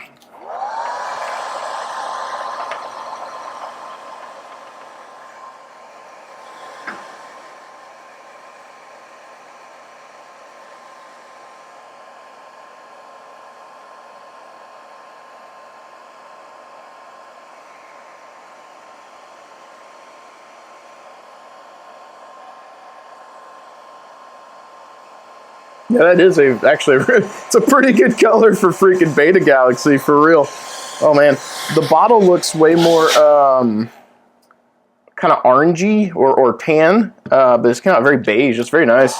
Yeah, that is actually it's a pretty good color for freaking Beta Galaxy, for real. Oh man, the bottle looks way more kind of orangey or tan, but it's kind of very beige. It's very nice.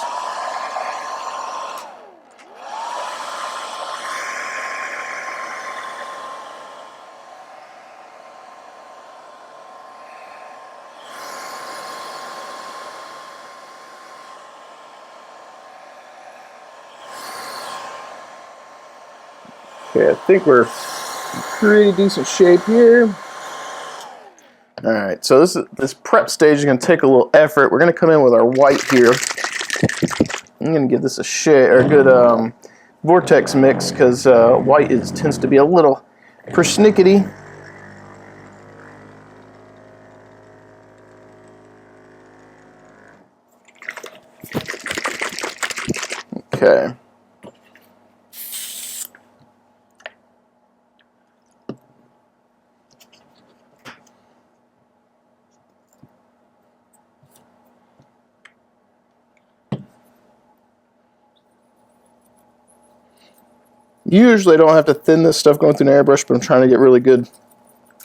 Okay, I think we're in pretty decent shape here. All right, so this prep stage is going to take a little effort. We're going to come in with our white here. I'm going to give this a shade or a good Vortex mix because white tends to be a little persnickety. Okay. Usually I don't have to thin this stuff going through an airbrush, but I'm trying to get really good,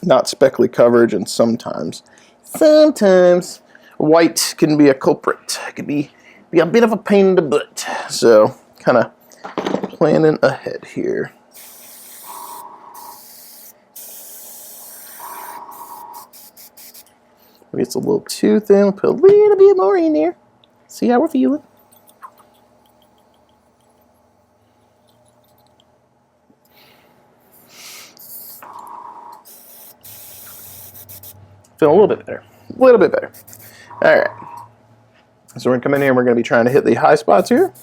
not speckly coverage, and sometimes white can be a culprit. It can be a bit of a pain in the butt. So kind of planning ahead here. Maybe it's a little too thin. We'll put a little bit more in there. See how we're feeling. Feeling a little bit better. A little bit better. All right. So we're going to come in here and we're going to be trying to hit the high spots here.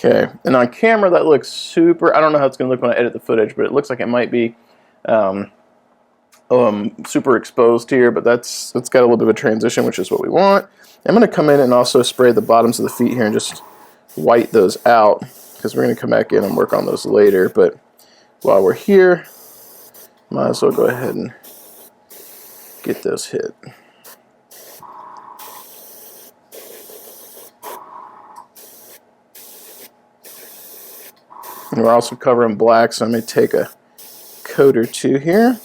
Okay, and on camera that looks super, I don't know how it's going to look when I edit the footage, but it looks like it might be super exposed here, but that's got a little bit of a transition, which is what we want. I'm going to come in and also spray the bottoms of the feet here and just white those out, because we're going to come back in and work on those later. But while we're here, might as well go ahead and get those hit. And we're also covering black, so I'm going to take a coat or two here.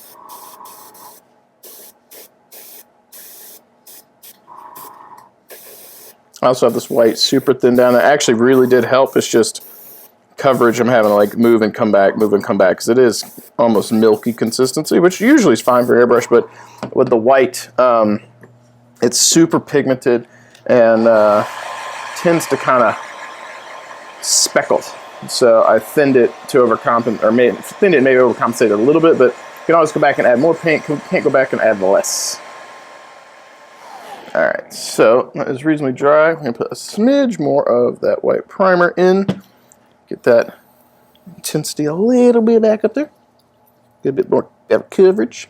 I also have this white super thin down. That actually really did help. It's just coverage. I'm having to like move and come back, because it is almost milky consistency, which usually is fine for airbrush, but with the white, it's super pigmented and tends to kind of speckle. So I thinned it to overcompensate, or maybe overcompensated a little bit, but you can always go back and add more paint. Can't go back and add less. All right, so that is reasonably dry. We're gonna put a smidge more of that white primer in. Get that intensity a little bit back up there. Get a bit more better coverage.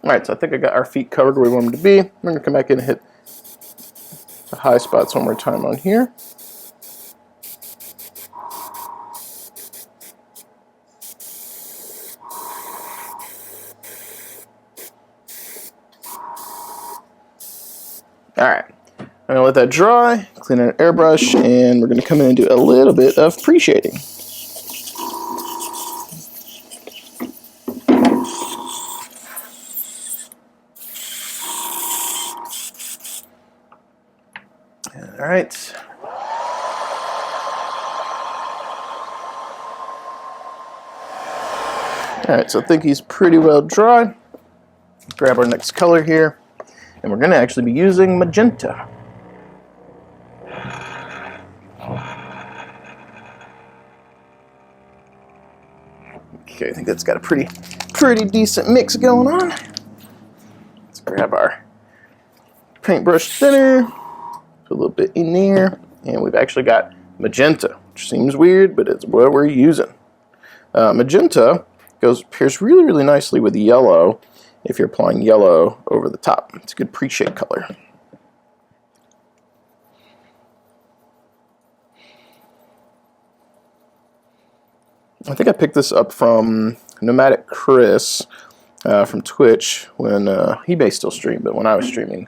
Alright, so I think I got our feet covered where we want them to be. We're going to come back in and hit the high spots one more time on here. Alright, I'm going to let that dry, clean out an airbrush, and we're going to come in and do a little bit of pre-shading. Alright. Alright, so I think he's pretty well dry. Grab our next color here, and we're going to actually be using magenta. Okay, I think that's got a pretty decent mix going on. Let's grab our paintbrush thinner, put a little bit in there, and we've actually got magenta, which seems weird, but it's what we're using. Magenta pairs really, really nicely with yellow if you're applying yellow over the top. It's a good pre-shade color. I think I picked this up from Nomadic Chris from Twitch when he may still stream, but when I was streaming,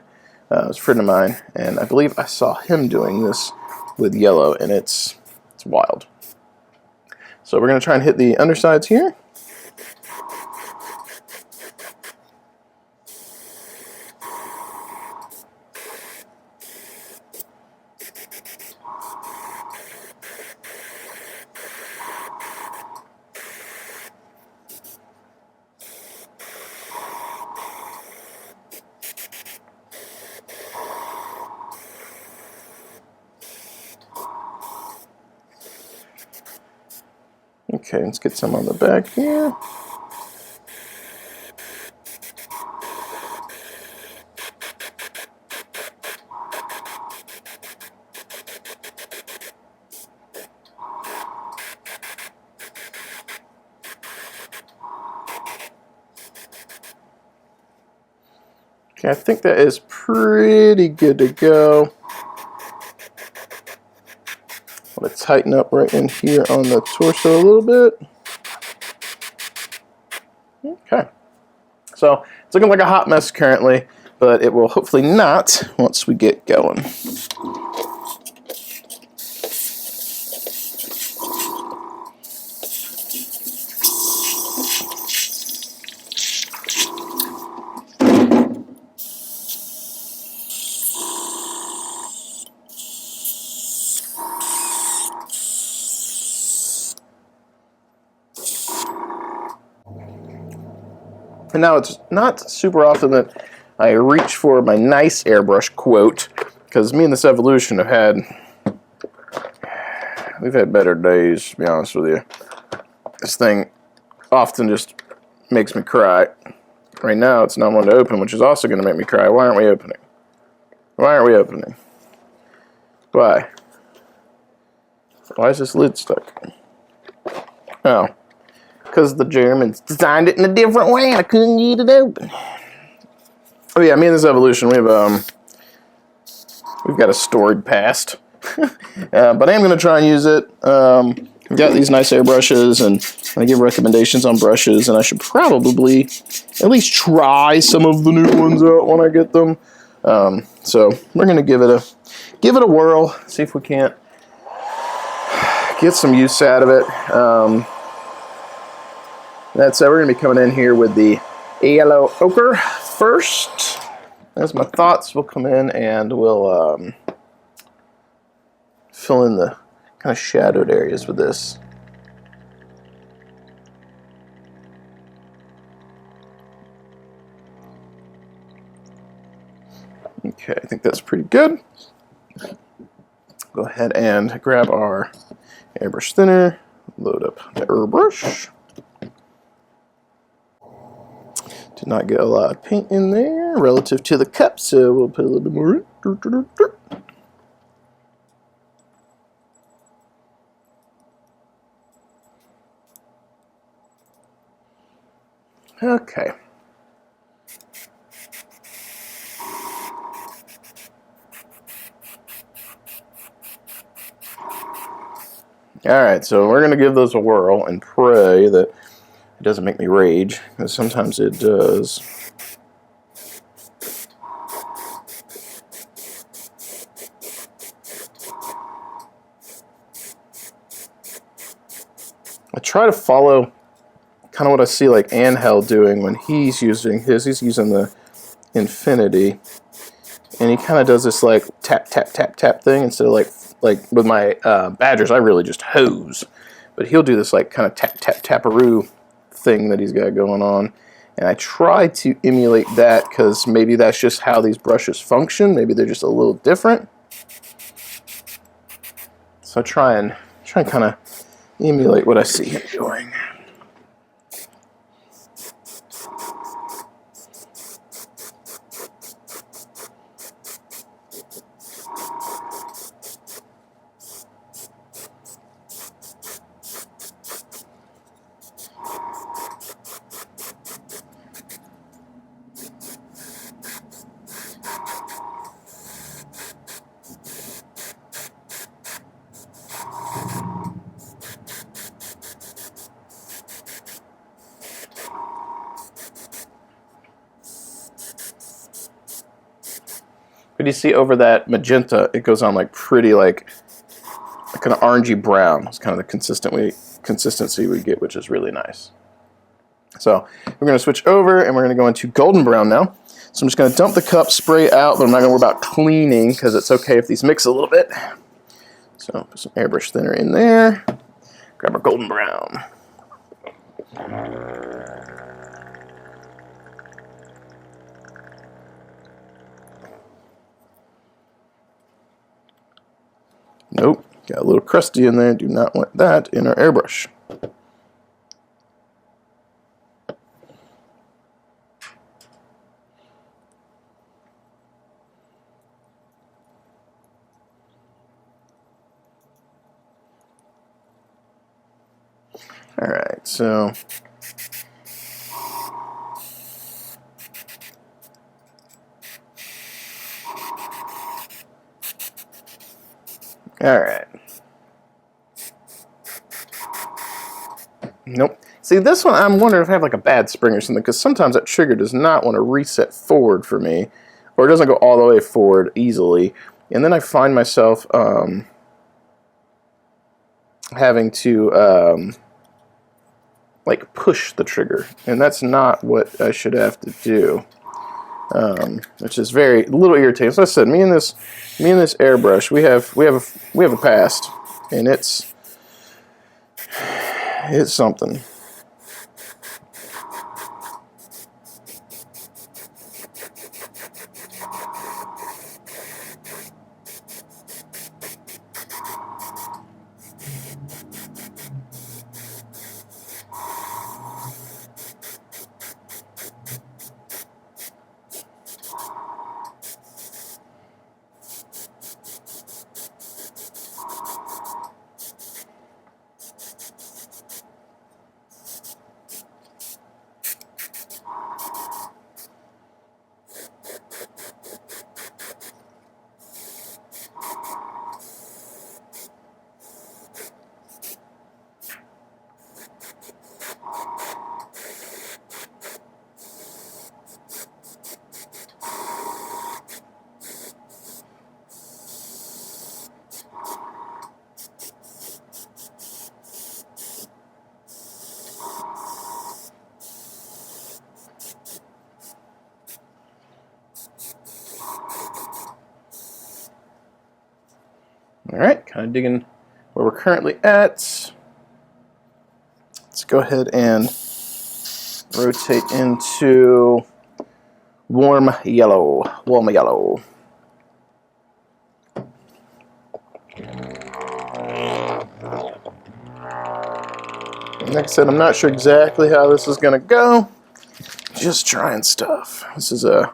it was a friend of mine, and I believe I saw him doing this with yellow, and it's wild. So we're going to try and hit the undersides here. Okay, let's get some on the back here. Okay, I think that is pretty good to go. I'm going to tighten up right in here on the torso a little bit. Okay. So it's looking like a hot mess currently, but it will hopefully not once we get going. And now it's not super often that I reach for my nice airbrush quote, because me and this Evolution we've had better days, to be honest with you. This thing often just makes me cry. Right now it's not one to open, which is also going to make me cry. Why aren't we opening? Why aren't we opening? Why? Why is this lid stuck? Oh. Because the Germans designed it in a different way and I couldn't get it open. Oh yeah, me and this Evolution, we've got a storied past. But I am going to try and use it. I've got these nice airbrushes, and I give recommendations on brushes, and I should probably at least try some of the new ones out when I get them. So we're going to give it a whirl, see if we can't get some use out of it. That said, we're going to be coming in here with the yellow ochre first. As my thoughts will come in, and we'll fill in the kind of shadowed areas with this. Okay, I think that's pretty good. Go ahead and grab our airbrush thinner, load up the airbrush. Did not get a lot of paint in there relative to the cup, so we'll put a little bit more in. Okay. Alright, so we're going to give those a whirl and pray that it doesn't make me rage, because sometimes it does. I try to follow kind of what I see like Angel doing when he's using his. He's using the Infinity, and he kind of does this like tap, tap, tap, tap thing instead of like with my Badgers, I really just hose. But he'll do this like kind of tap, tap, taparoo thing that he's got going on. And I try to emulate that because maybe that's just how these brushes function. Maybe they're just a little different. So I try and kind of emulate what I see him doing. But you see over that magenta, it goes on like pretty like kind of orangey brown. It's kind of the consistency we get, which is really nice. So we're going to switch over and we're going to go into golden brown now. So I'm just going to dump the cup, spray out, but I'm not going to worry about cleaning because it's okay if these mix a little bit. So put some airbrush thinner in there. Grab our golden brown. Nope, got a little crusty in there. Do not want that in our airbrush. right, so all right. Nope. See, this one, I'm wondering if I have like a bad spring or something, because sometimes that trigger does not want to reset forward for me, or it doesn't go all the way forward easily, and then I find myself having to like push the trigger, and that's not what I should have to do, which is a little irritating. As I said, me and this airbrush, we have a past, and it's something. Alright, kind of digging where we're currently at. Let's go ahead and rotate into warm yellow. Like I said, I'm not sure exactly how this is going to go. Just trying stuff. This is a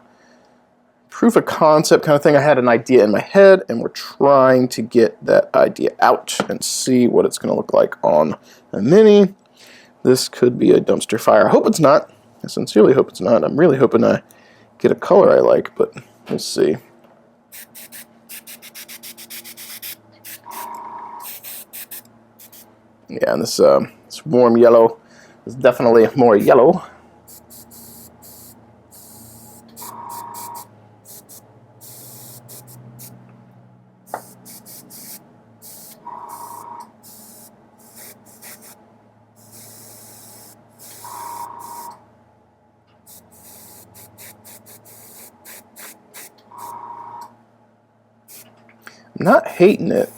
proof of concept kind of thing. I had an idea in my head, and we're trying to get that idea out and see what it's going to look like on a Mini. This could be a dumpster fire. I hope it's not. I sincerely hope it's not. I'm really hoping I get a color I like, but we'll see. Yeah, and this warm yellow is definitely more yellow. I'm not hating it.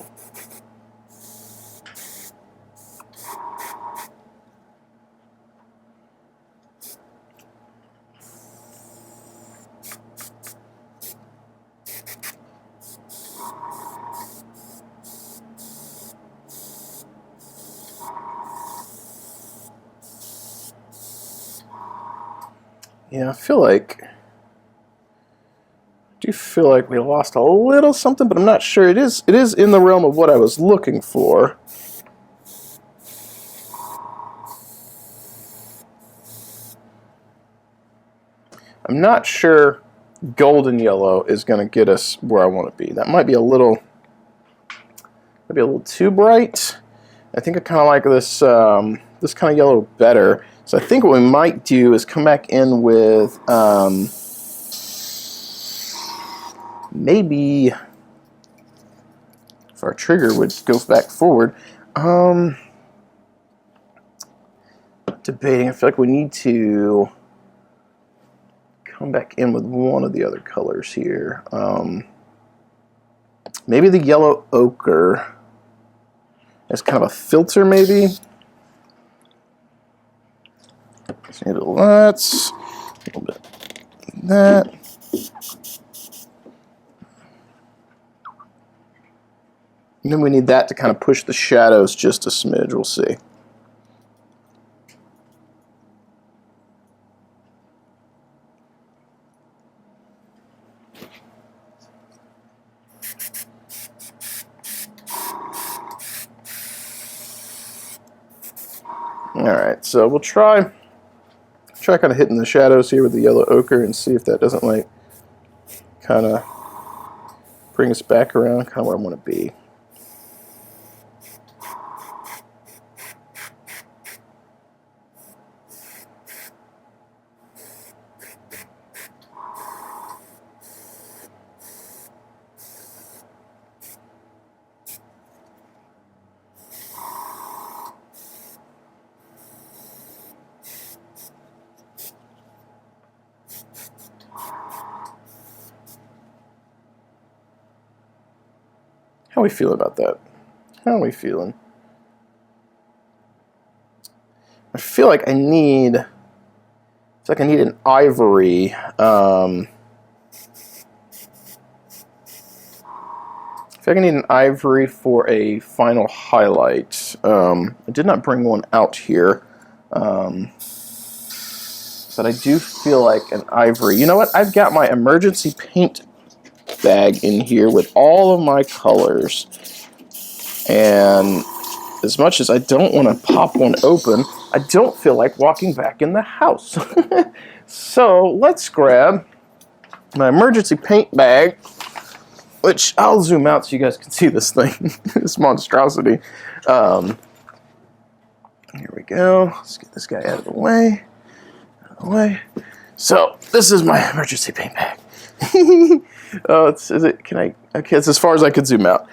Yeah, I do feel like we lost a little something, but I'm not sure. It is in the realm of what I was looking for. I'm not sure golden yellow is going to get us where I want to be. That might be a little too bright. I think I kind of like this this kind of yellow better. So I think what we might do is come back in with maybe if our trigger would go back forward. Debating. I feel like we need to come back in with one of the other colors here. Maybe the yellow ochre as kind of a filter, maybe. Just need a little bit of that. And then we need that to kind of push the shadows just a smidge. We'll see. Alright, so we'll try kind of hitting the shadows here with the yellow ochre and see if that doesn't like kind of bring us back around kind of where I want to be. How are we feeling about that? How are we feeling? I feel like I need an ivory. I feel like I need an ivory for a final highlight. I did not bring one out here, but I do feel like an ivory. You know what? I've got my emergency paint bag in here with all of my colors, and as much as I don't want to pop one open, I don't feel like walking back in the house. So let's grab my emergency paint bag, which I'll zoom out so you guys can see this thing, this monstrosity. Here we go. Let's get this guy out of the way. So this is my emergency paint bag. Okay, it's as far as I could zoom out.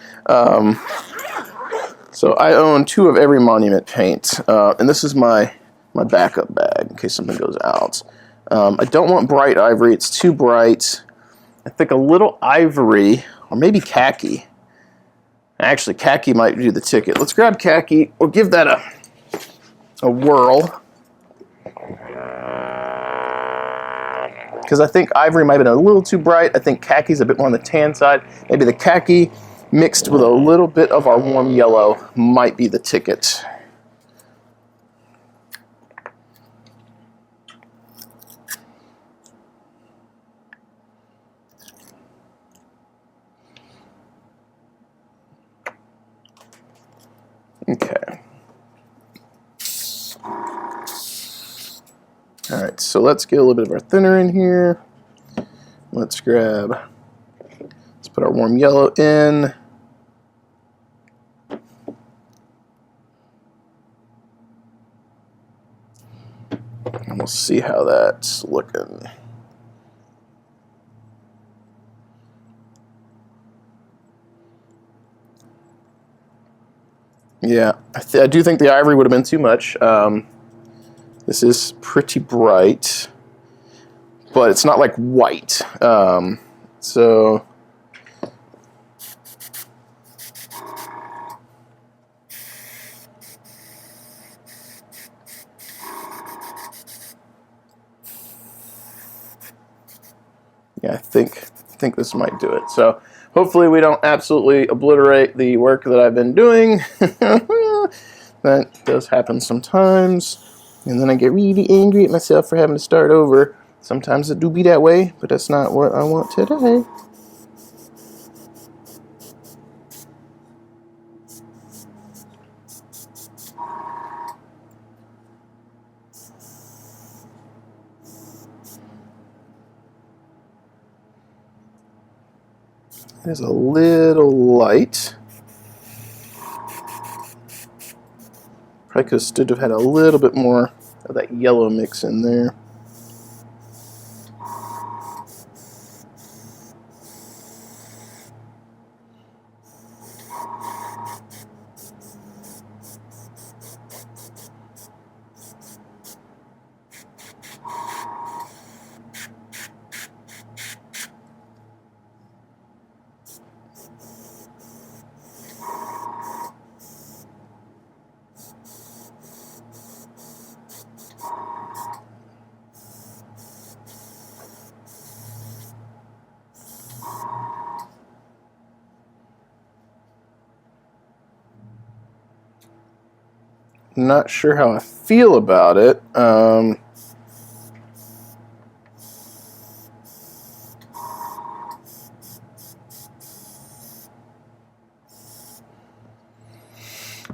So I own 2 of every monument paint, and this is my backup bag in case something goes out. I don't want bright ivory, it's too bright. I think a little ivory, or maybe khaki. Actually, khaki might do the ticket. Let's grab khaki, we'll give that a whirl. Because I think ivory might have been a little too bright. I think khaki's a bit more on the tan side. Maybe the khaki mixed with a little bit of our warm yellow might be the ticket. Okay. Alright, so let's get a little bit of our thinner in here. Let's put our warm yellow in. And we'll see how that's looking. Yeah, I do think the ivory would have been too much. This is pretty bright, but it's not like white. So yeah, I think this might do it. So hopefully we don't absolutely obliterate the work that I've been doing. That does happen sometimes. And then I get really angry at myself for having to start over. Sometimes it do be that way, but that's not what I want today. It is a little light. Probably could have had a little bit more of that yellow mix in there. Not sure how I feel about it. I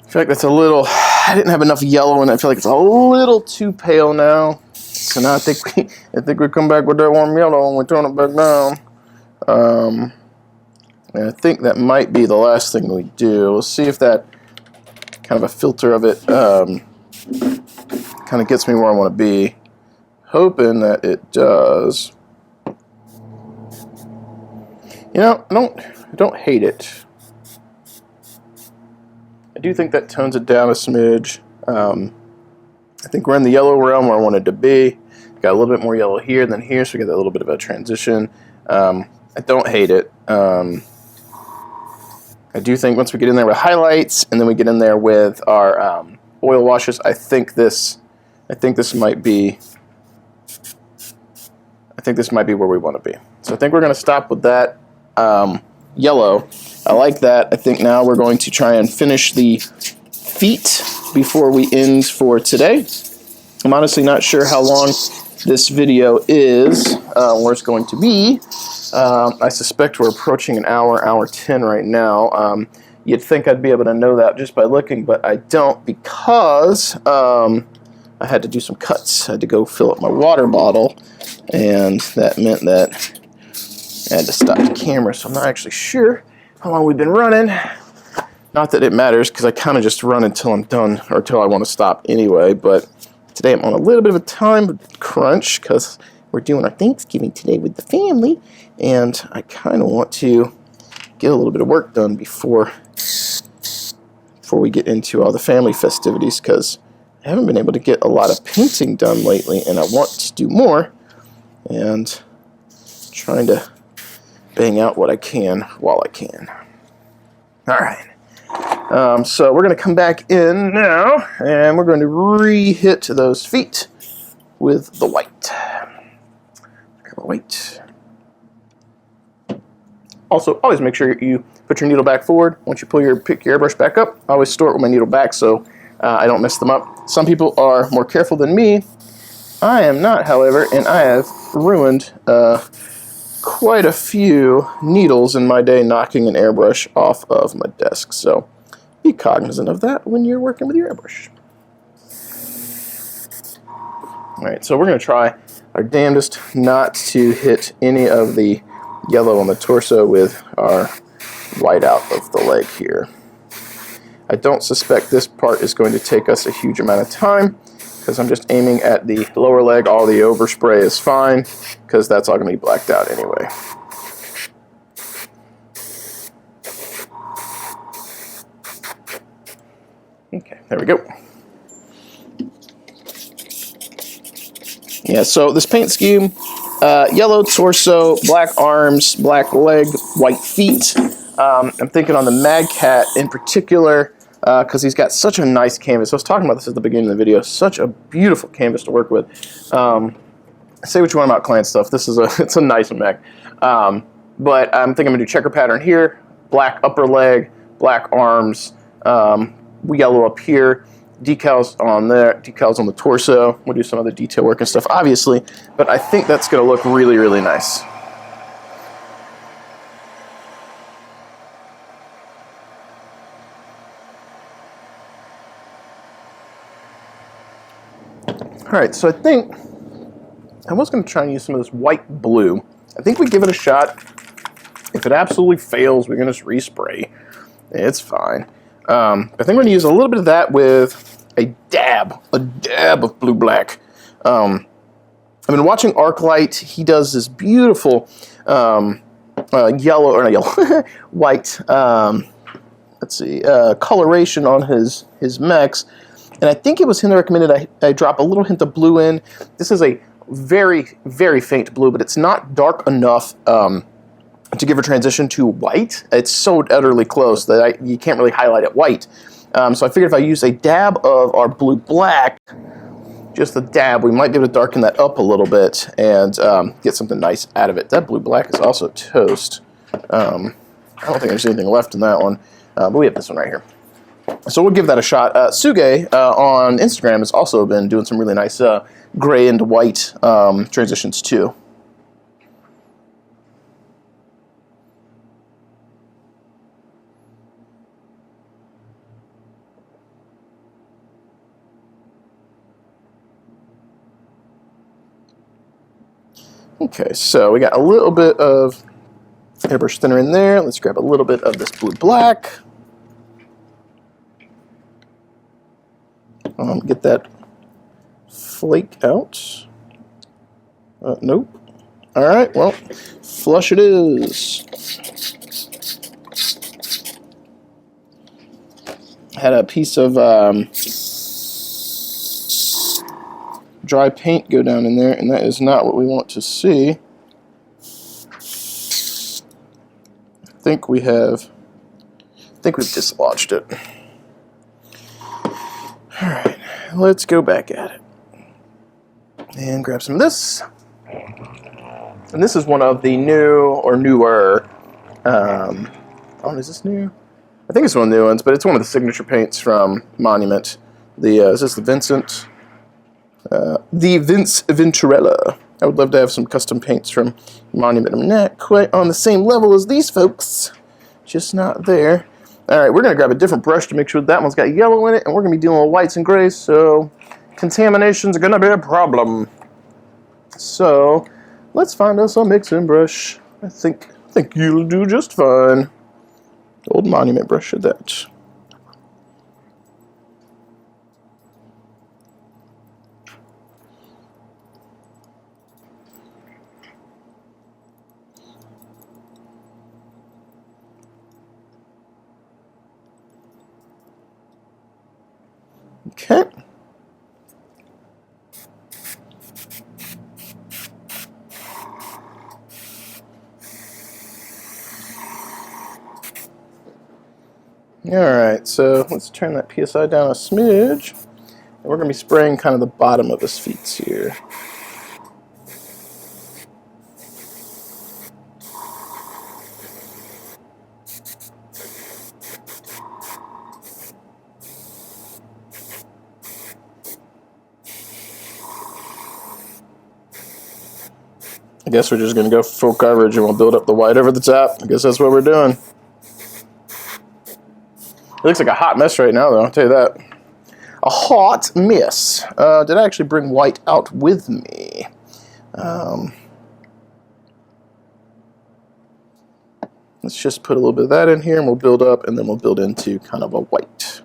feel like that's a little I didn't have enough yellow in it. I feel like it's a little too pale now. So now I think we come back with that warm yellow and we turn it back down. And I think that might be the last thing we do. We'll see if that kind of a filter of it kind of gets me where I want to be. Hoping that it does. You know, I don't hate it. I do think that tones it down a smidge. I think we're in the yellow realm where I wanted to be. Got a little bit more yellow here than here, so we get that little bit of a transition. I don't hate it. I do think once we get in there with highlights, and then we get in there with our oil washes, I think this might be where we want to be. So I think we're going to stop with that yellow. I like that. I think now we're going to try and finish the feet before we end for today. I'm honestly not sure how long this video is, where it's going to be. I suspect we're approaching an hour, hour 10 right now. You'd think I'd be able to know that just by looking, but I don't, because I had to do some cuts. I had to go fill up my water bottle, and that meant that I had to stop the camera, so I'm not actually sure how long we've been running. Not that it matters, because I kind of just run until I'm done, or until I want to stop anyway, but today I'm on a little bit of a time crunch, because we're doing our Thanksgiving today with the family, and I kind of want to get a little bit of work done before we get into all the family festivities, because I haven't been able to get a lot of painting done lately, and I want to do more, and trying to bang out what I can while I can. All right. So we're going to come back in now, and we're going to re-hit those feet with the white. White. Also, always make sure you put your needle back forward. Once you pick your airbrush back up, I always store it with my needle back so I don't mess them up. Some people are more careful than me. I am not, however, and I have ruined quite a few needles in my day knocking an airbrush off of my desk. So be cognizant of that when you're working with your airbrush. All right, so we're going to try our damnedest not to hit any of the yellow on the torso with our white out of the leg here. I don't suspect this part is going to take us a huge amount of time, because I'm just aiming at the lower leg. All the overspray is fine, because that's all going to be blacked out anyway. Okay, there we go. Yeah, so this paint scheme, yellow torso, black arms, black leg, white feet. I'm thinking on the Mad Cat in particular, because he's got such a nice canvas. I was talking about this at the beginning of the video. Such a beautiful canvas to work with. Say what you want about client stuff. It's a nice mech. But I'm thinking I'm going to do checker pattern here, black upper leg, black arms, yellow up here, decals on there, decals on the torso. We'll do some other detail work and stuff, obviously, but I think that's going to look really, really nice. All right, so I think I was going to try and use some of this white blue. I think we give it a shot. If it absolutely fails, we're going to just respray. It's fine. I think we're going to use a little bit of that with a dab of blue-black. I've been watching Arclight. He does this beautiful white, coloration on his mechs. And I think it was him that recommended I drop a little hint of blue in. This is a very, very faint blue, but it's not dark enough to give a transition to white. It's so utterly close that you can't really highlight it white. So I figured if I use a dab of our blue-black, just a dab, we might be able to darken that up a little bit and get something nice out of it. That blue-black is also toast. I don't think there's anything left in that one, but we have this one right here. So we'll give that a shot. Suge on Instagram has also been doing some really nice gray and white transitions too. Okay, so we got a little bit of airbrush thinner in there. Let's grab a little bit of this blue-black. Get that flake out. Nope. All right, well, flush it is. Had a piece of dry paint go down in there, and that is not what we want to see. I think we've dislodged it. All right, let's go back at it and grab some of this. And this is one of the new or newer. Oh, is this new? I think it's one of the new ones, but it's one of the signature paints from Monument. Is this the Vincent? The Vince Venturella. I would love to have some custom paints from Monument. I'm not quite on the same level as these folks. Just not there. Alright, we're going to grab a different brush to make sure that one's got yellow in it, and we're going to be dealing with whites and grays, so contaminations are going to be a problem. So, let's find us a mixing brush. I think you'll do just fine. Old Monument brush at that. Okay. Alright, so let's turn that PSI down a smidge. And we're going to be spraying kind of the bottom of his feet here. I guess we're just going to go full coverage and we'll build up the white over the top. I guess that's what we're doing. It looks like a hot mess right now, though, I'll tell you that. A hot mess. Did I actually bring white out with me? Let's just put a little bit of that in here, and we'll build up, and then we'll build into kind of a white.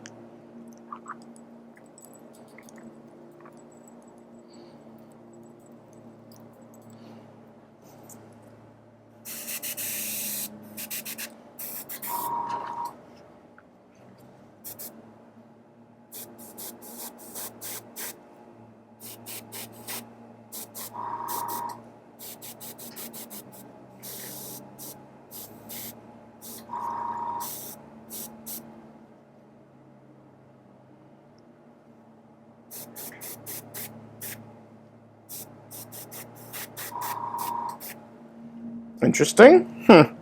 Interesting. I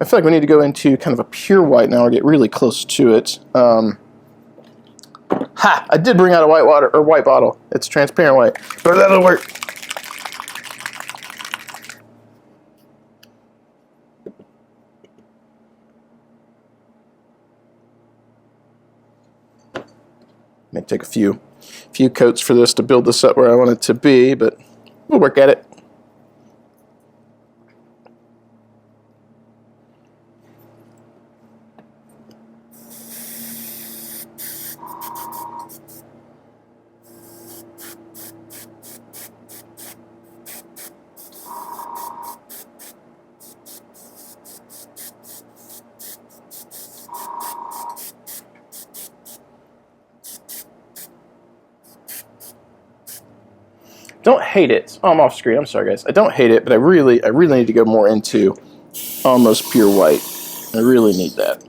feel like we need to go into kind of a pure white now or get really close to it. I did bring out a white bottle. It's transparent white, but that'll work. May take a few coats for this to build this up where I want it to be, but we'll work at it. Don't hate it. Oh, I'm off screen. I'm sorry, guys. I don't hate it, but I really need to go more into almost pure white. I really need that.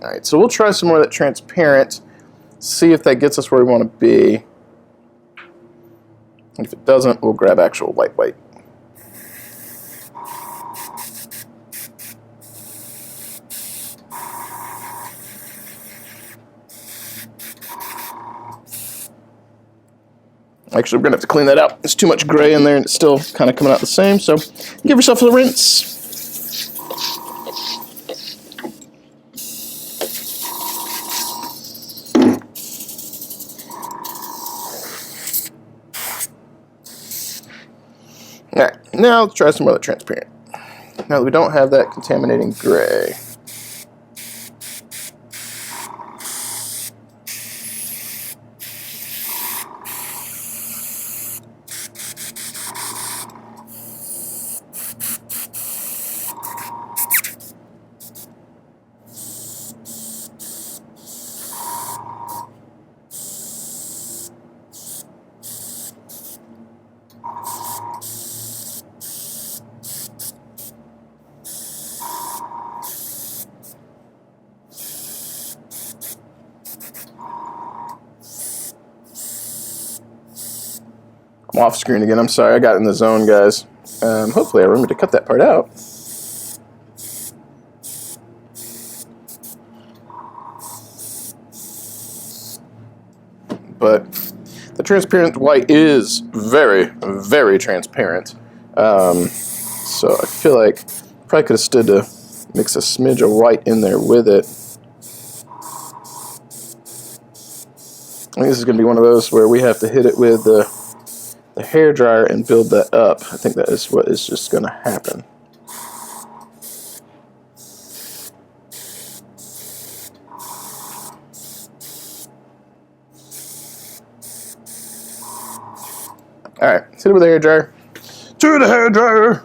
All right, so we'll try some more of that transparent. See if that gets us where we want to be. And if it doesn't, we'll grab actual white. Actually, we're going to have to clean that out. There's too much gray in there, and it's still kind of coming out the same, so give yourself a rinse. Alright, Now let's try some other transparent. Now that we don't have that contaminating gray. I'm off screen again. I'm sorry. I got in the zone, guys. Hopefully I remember to cut that part out. But the transparent white is very, very transparent. So I feel like probably could have stood to mix a smidge of white in there with it. I think this is going to be one of those where we have to hit it with the hair dryer and build that up. I think that is what is just going to happen. Alright, hit it with the hair dryer. To the hair dryer!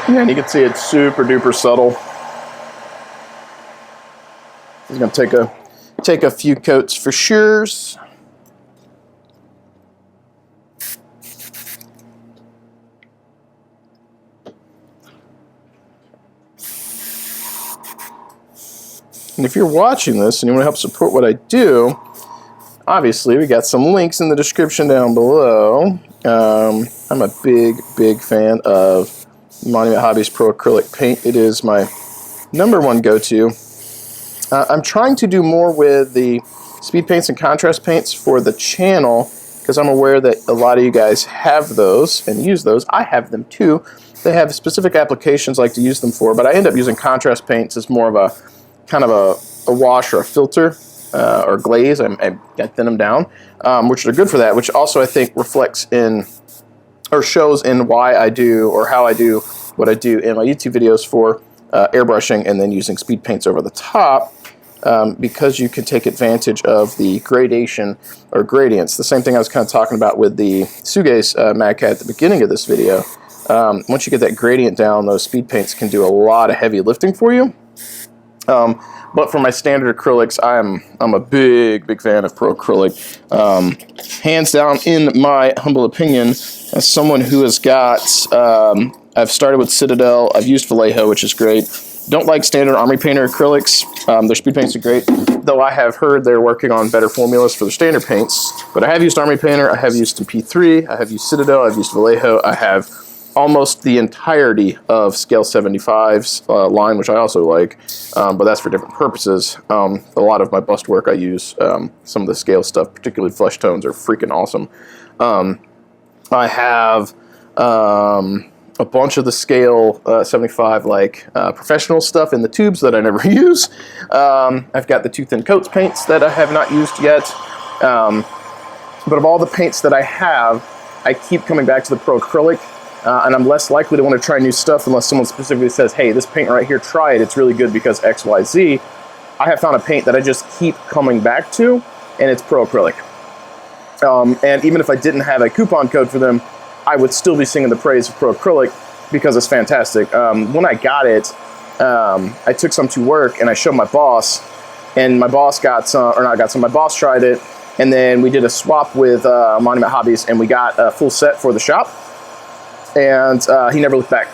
Yeah, and you can see it's super duper subtle. It's going to take a few coats for sure. And if you're watching this and you want to help support what I do, obviously we got some links in the description down below. I'm a big fan of Monument Hobbies Pro Acrylic Paint. It is my #1 go-to. I'm trying to do more with the speed paints and contrast paints for the channel because I'm aware that a lot of you guys have those and use those. I have them too. They have specific applications I like to use them for, but I end up using contrast paints as more of a kind of a wash or a filter or glaze. I thin them down, which are good for that, which also I think reflects in or shows in why I do or how I do what I do in my YouTube videos for airbrushing and then using speed paints over the top, because you can take advantage of the gradation or gradients. The same thing I was kind of talking about with the Sugaze Magcat at the beginning of this video. Once you get that gradient down, those speed paints can do a lot of heavy lifting for you. But for my standard acrylics, I'm a big fan of Pro Acrylic. Hands down, in my humble opinion, as someone who has got, I've started with Citadel, I've used Vallejo, which is great. Don't like standard Army Painter acrylics. Their speed paints are great, though I have heard they're working on better formulas for their standard paints. But I have used Army Painter, I have used P3, I have used Citadel, I've used Vallejo, I have almost the entirety of Scale 75's line, which I also like, but that's for different purposes. A lot of my bust work I use some of the Scale stuff, particularly flesh tones, are freaking awesome. I have a bunch of the Scale 75 professional stuff in the tubes that I never use. I've got the Too Thin Coats paints that I have not used yet. But of all the paints that I have, I keep coming back to the Pro Acrylic. And I'm less likely to want to try new stuff unless someone specifically says, hey, this paint right here, try it, it's really good because X, Y, Z. I have found a paint that I just keep coming back to, and it's Pro Acrylic. And even if I didn't have a coupon code for them, I would still be singing the praise of Pro Acrylic because it's fantastic. When I got it, I took some to work and I showed my boss, and my boss got some, or not got some, my boss tried it, and then we did a swap with Monument Hobbies, and we got a full set for the shop. And he never looked back.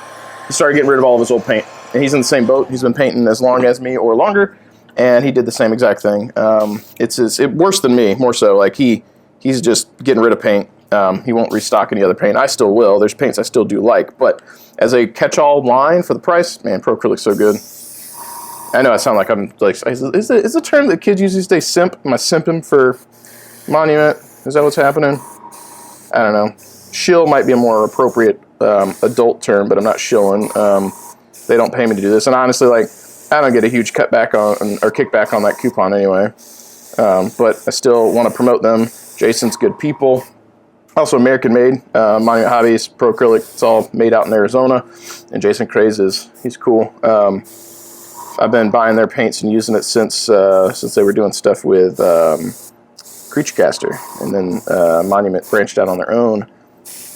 He started getting rid of all of his old paint. And he's in the same boat. He's been painting as long as me or longer, and he did the same exact thing. It's worse than me, more so. Like he's just getting rid of paint. He won't restock any other paint. I still will. There's paints I still do like, but as a catch-all line for the price, man, Pro Acrylic's so good. I know I sound like I'm like, is the term that kids use these days simp? Am I simping for Monument? Is that what's happening? I don't know. Shill might be a more appropriate adult term, but I'm not shilling. They don't pay me to do this. And honestly, like, I don't get a huge cutback on or kickback on that coupon anyway. But I still want to promote them. Jason's good people. Also American made, Monument Hobbies, Pro Acrylic. It's all made out in Arizona. And Jason Craze he's cool. I've been buying their paints and using it since they were doing stuff with Creature Caster, and then Monument branched out on their own.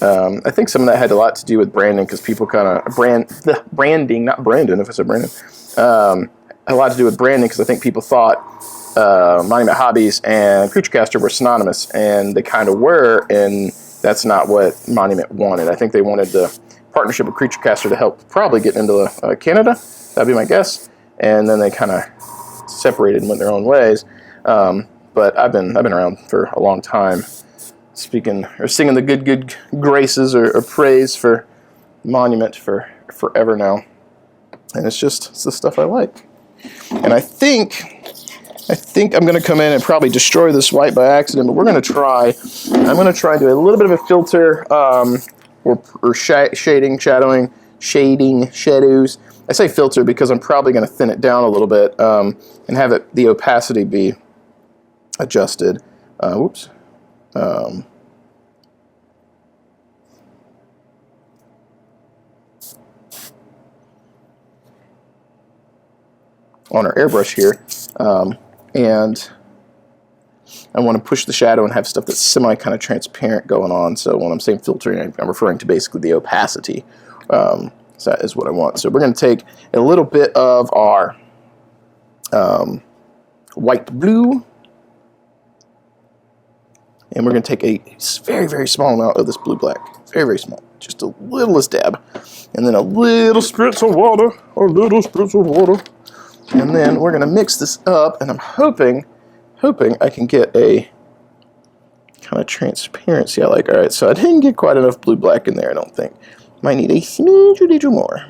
I think some of that had a lot to do with branding, because people kind of branding, not Brandon, if I said Brandon, a lot to do with branding, because I think people thought Monument Hobbies and Creature Caster were synonymous, and they kind of were, and that's not what Monument wanted. I think they wanted the partnership with Creature Caster to help probably get into Canada. That'd be my guess. And then they kind of separated and went their own ways. But I've been around for a long time, speaking or singing the good graces or praise for Monument for forever now. And it's the stuff I like. And I think I'm going to come in and probably destroy this white by accident, but we're going to try. I'm going to try and do a little bit of a filter or shading, shadows. I say filter because I'm probably going to thin it down a little bit and have the opacity be adjusted. Whoops. On our airbrush here. And I want to push the shadow and have stuff that's semi kind of transparent going on. So when I'm saying filtering, I'm referring to basically the opacity. So that is what I want. So we're going to take a little bit of our white blue, and we're going to take a very, very small amount of this blue black. Very, very small. Just a littlest dab. And then a little spritz of water. And then we're going to mix this up, and I'm hoping I can get a kind of transparency I like. All right, so I didn't get quite enough blue black in there, I don't think. Might need a smidge more.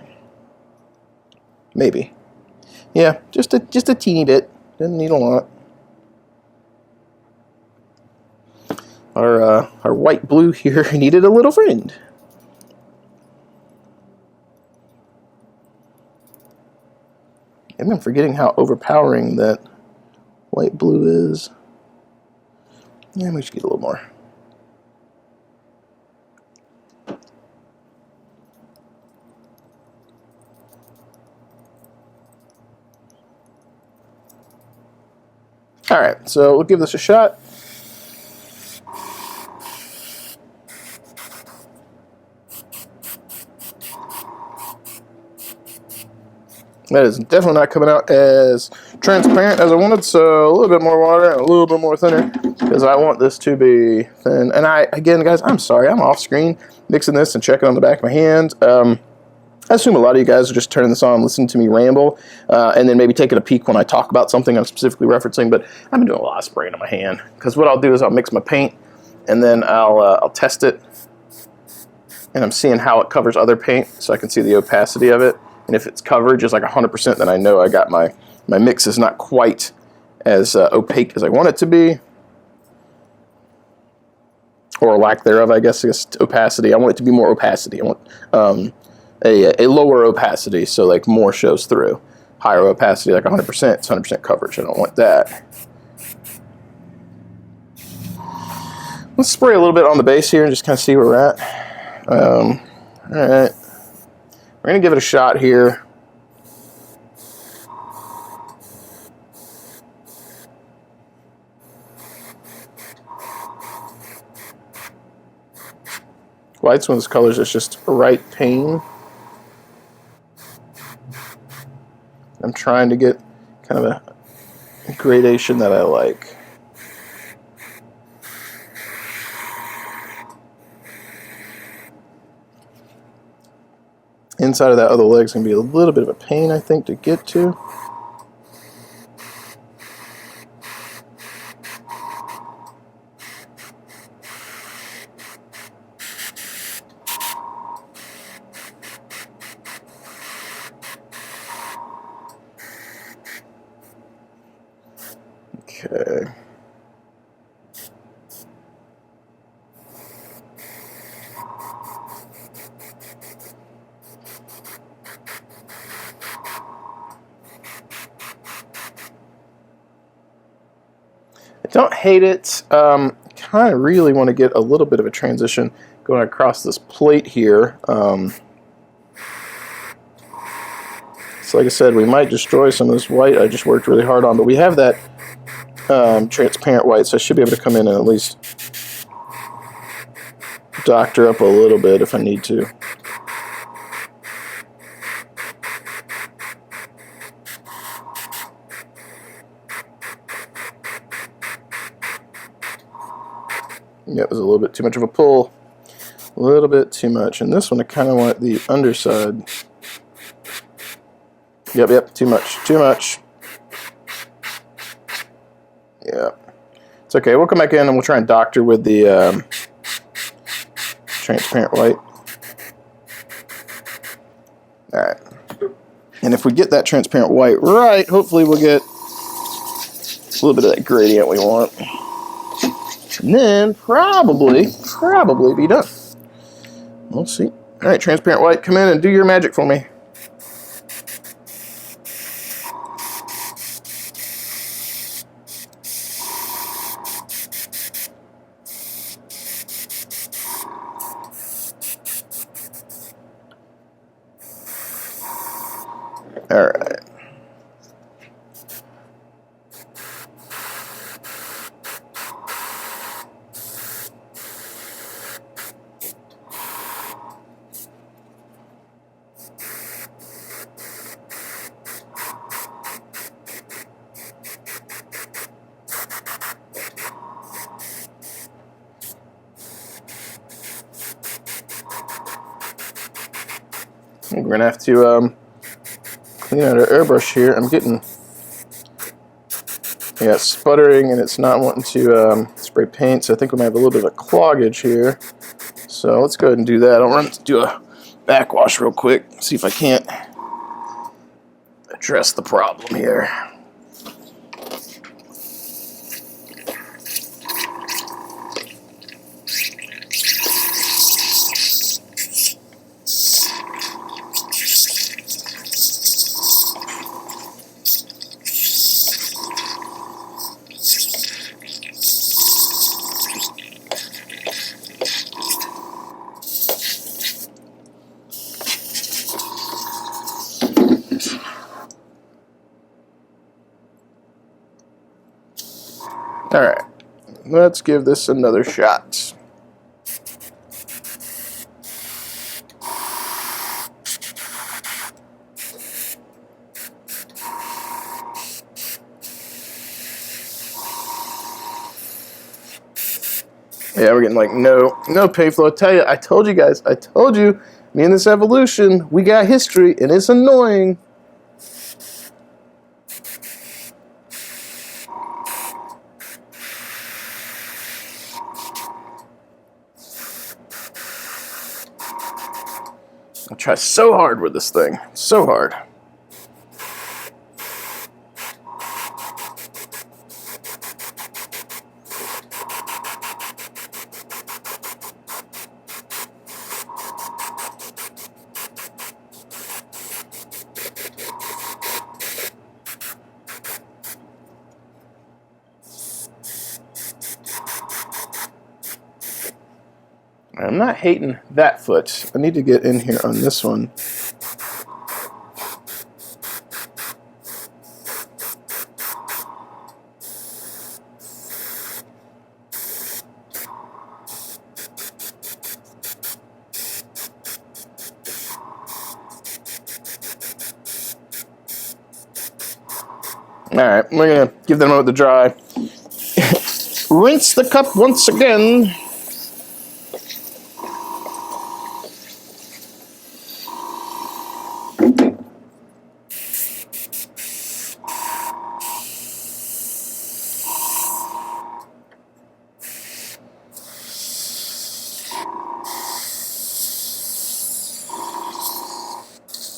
Maybe. Yeah, just a teeny bit. Didn't need a lot. Our white blue here needed a little friend. I'm forgetting how overpowering that white blue is. Yeah, we should get a little more. All right, so we'll give this a shot. That is definitely not coming out as transparent as I wanted, so a little bit more water and a little bit more thinner, because I want this to be thin. And again, guys, I'm sorry, I'm off screen mixing this and checking on the back of my hand. I assume a lot of you guys are just turning this on, listening to me ramble, and then maybe taking a peek when I talk about something I'm specifically referencing, but I've been doing a lot of spraying on my hand, because what I'll do is I'll mix my paint, and then I'll test it, and I'm seeing how it covers other paint, so I can see the opacity of it. And if its coverage is like 100%, then I know I got my mix is not quite as opaque as I want it to be. Or lack thereof, I guess opacity. I want it to be more opacity. I want a lower opacity, so like more shows through. Higher opacity, like 100%, it's 100% coverage. I don't want that. Let's spray a little bit on the base here and just kind of see where we're at. All right. We're going to give it a shot here. White's one of those colors that's just right pain. I'm trying to get kind of a gradation that I like. Inside of that other leg's going to be a little bit of a pain, I think, to get to. Okay. don't hate it. Kind of really want to get a little bit of a transition going across this plate here. So like I said, we might destroy some of this white I just worked really hard on, but we have that transparent white, so I should be able to come in and at least doctor up a little bit if I need to. Yeah, it was a little bit too much of a pull. A little bit too much. And this one I kind of want the underside. Yep, too much. Too much. Yeah. It's okay. We'll come back in and we'll try and doctor with the transparent white. Alright. And if we get that transparent white right, hopefully we'll get a little bit of that gradient we want. And then probably be done. We'll see. Alright, transparent white, come in and do your magic for me. Alright. We're going to have to clean out our airbrush here. I'm getting sputtering and it's not wanting to spray paint, so I think we might have a little bit of a cloggage here. So let's go ahead and do that. I'll run to do a backwash real quick, see if I can't address the problem here. Alright, let's give this another shot. Yeah, we're getting like no paint flow. I told you guys, me and this evolution, we got history, and it's annoying. I try so hard with this thing, so hard. I'm not hating that foot. I need to get in here on this one. Alright, we're going to give them a moment to dry. Rinse the cup once again.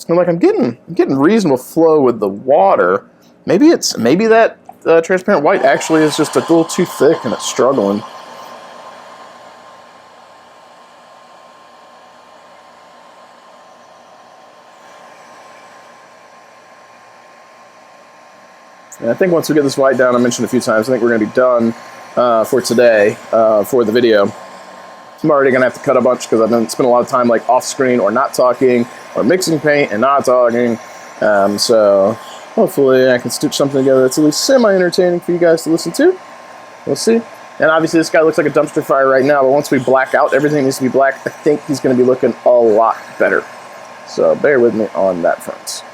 And like I'm getting reasonable flow with the water. Maybe that transparent white actually is just a little too thick and it's struggling. And I think once we get this white down, I mentioned a few times, I think we're going to be done for today for the video. I'm already going to have to cut a bunch because I've been spending a lot of time like off screen or not talking or mixing paint and not talking. So hopefully I can stitch something together that's at least semi-entertaining for you guys to listen to. We'll see. And obviously this guy looks like a dumpster fire right now, but once we black out everything needs to be black, I think he's going to be looking a lot better. So bear with me on that front.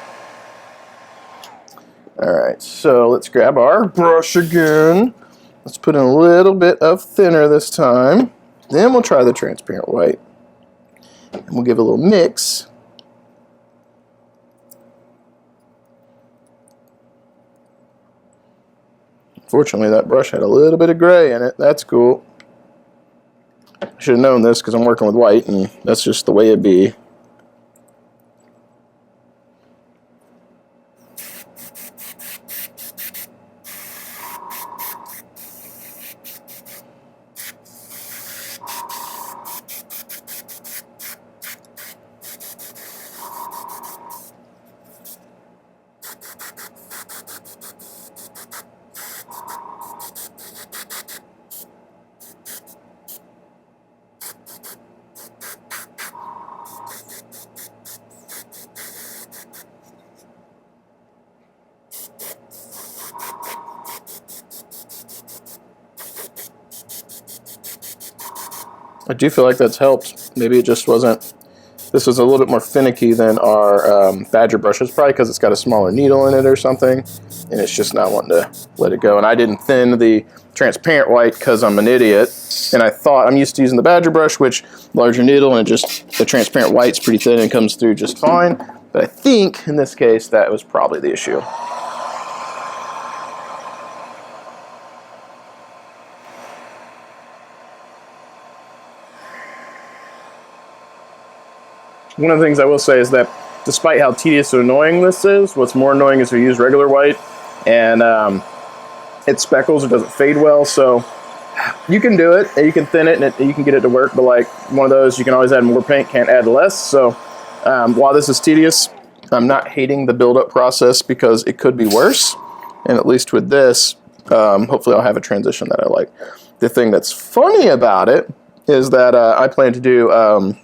Alright, so let's grab our brush again. Let's put in a little bit of thinner this time. Then we'll try the transparent white. And we'll give it a little mix. Fortunately, that brush had a little bit of gray in it. That's cool. I should have known this because I'm working with white, and that's just the way it be. I do feel like that's helped. Maybe it just wasn't, this was a little bit more finicky than our Badger brushes, probably because it's got a smaller needle in it or something, and it's just not wanting to let it go. And I didn't thin the transparent white because I'm an idiot, and I thought I'm used to using the Badger brush, which larger needle, and just the transparent white's pretty thin and comes through just fine. But I think in this case that was probably the issue. One of the things I will say is that despite how tedious and annoying this is, what's more annoying is to use regular white and it speckles or doesn't fade well. So you can do it and you can thin it and you can get it to work, but like one of those, you can always add more paint, can't add less. So while this is tedious, I'm not hating the build-up process because it could be worse. And at least with this, hopefully I'll have a transition that I like. The thing that's funny about it is that I plan to do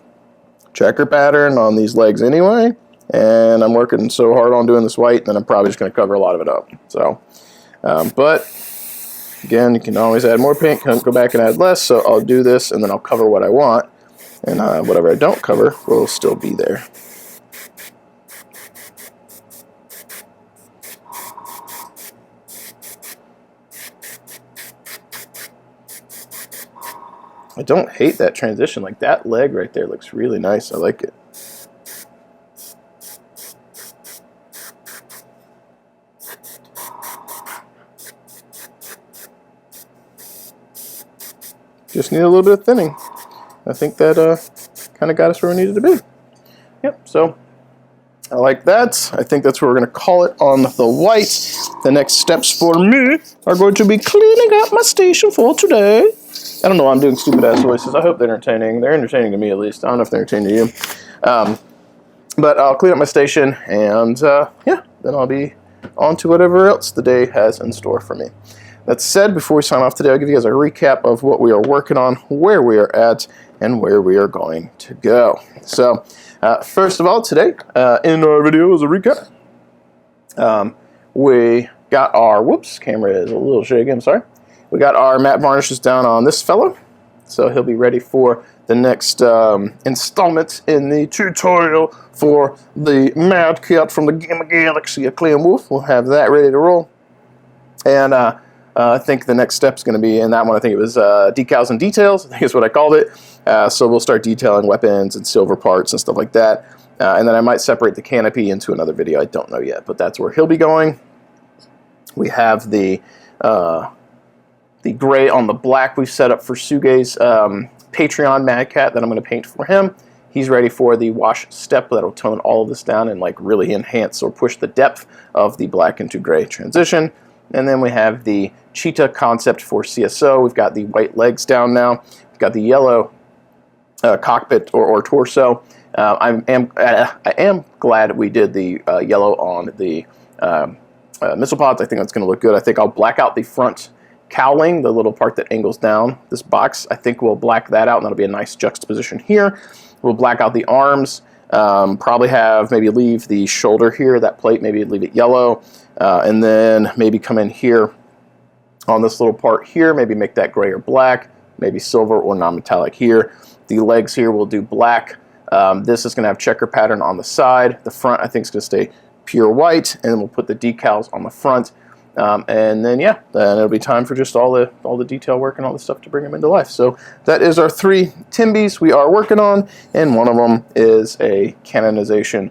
checker pattern on these legs anyway, and I'm working so hard on doing this white that I'm probably just going to cover a lot of it up. So, but again, you can always add more paint, go back and add less, so I'll do this and then I'll cover what I want, and whatever I don't cover will still be there. I don't hate that transition. Like that leg right there looks really nice. I like it. Just need a little bit of thinning. I think that kind of got us where we needed to be. Yep, so I like that. I think that's where we're going to call it on the white. The next steps for me are going to be cleaning up my station for today. I don't know why I'm doing stupid ass voices. I hope they're entertaining. They're entertaining to me at least. I don't know if they're entertaining to you. But I'll clean up my station and yeah, then I'll be on to whatever else the day has in store for me. That said, before we sign off today, I'll give you guys a recap of what we are working on, where we are at, and where we are going to go. So first of all, today in our video as a recap, we got our, whoops, camera is a little shaky, I'm sorry. We got our matte varnishes down on this fellow, so he'll be ready for the next installment in the tutorial for the Mad Cat from the Gamma Galaxy of Clan Wolf. We'll have that ready to roll. And I think the next step is going to be in that one. I think it was decals and details. I think is what I called it. So we'll start detailing weapons and silver parts and stuff like that. And then I might separate the canopy into another video. I don't know yet, but that's where he'll be going. We have the gray on the black we've set up for Suge's Patreon Mad Cat that I'm going to paint for him. He's ready for the wash step that'll tone all of this down and like really enhance or push the depth of the black into gray transition. And then we have the cheetah concept for CSO. We've got the white legs down now. We've got the yellow cockpit or torso. I am glad we did the yellow on the missile pods. I think that's going to look good. I think I'll black out the front cowling, the little part that angles down this box. I think we'll black that out, and that'll be a nice juxtaposition here. We'll black out the arms. Probably maybe leave the shoulder here, that plate, maybe leave it yellow, and then maybe come in here on this little part here, maybe make that gray or black, maybe silver or non-metallic here. The legs here we'll do black. This is going to have checker pattern on the side. The front I think is going to stay pure white, and then we'll put the decals on the front. And then yeah, then it'll be time for just all the detail work and all the stuff to bring them into life. So that is our 3 Timbies we are working on, and one of them is a canonization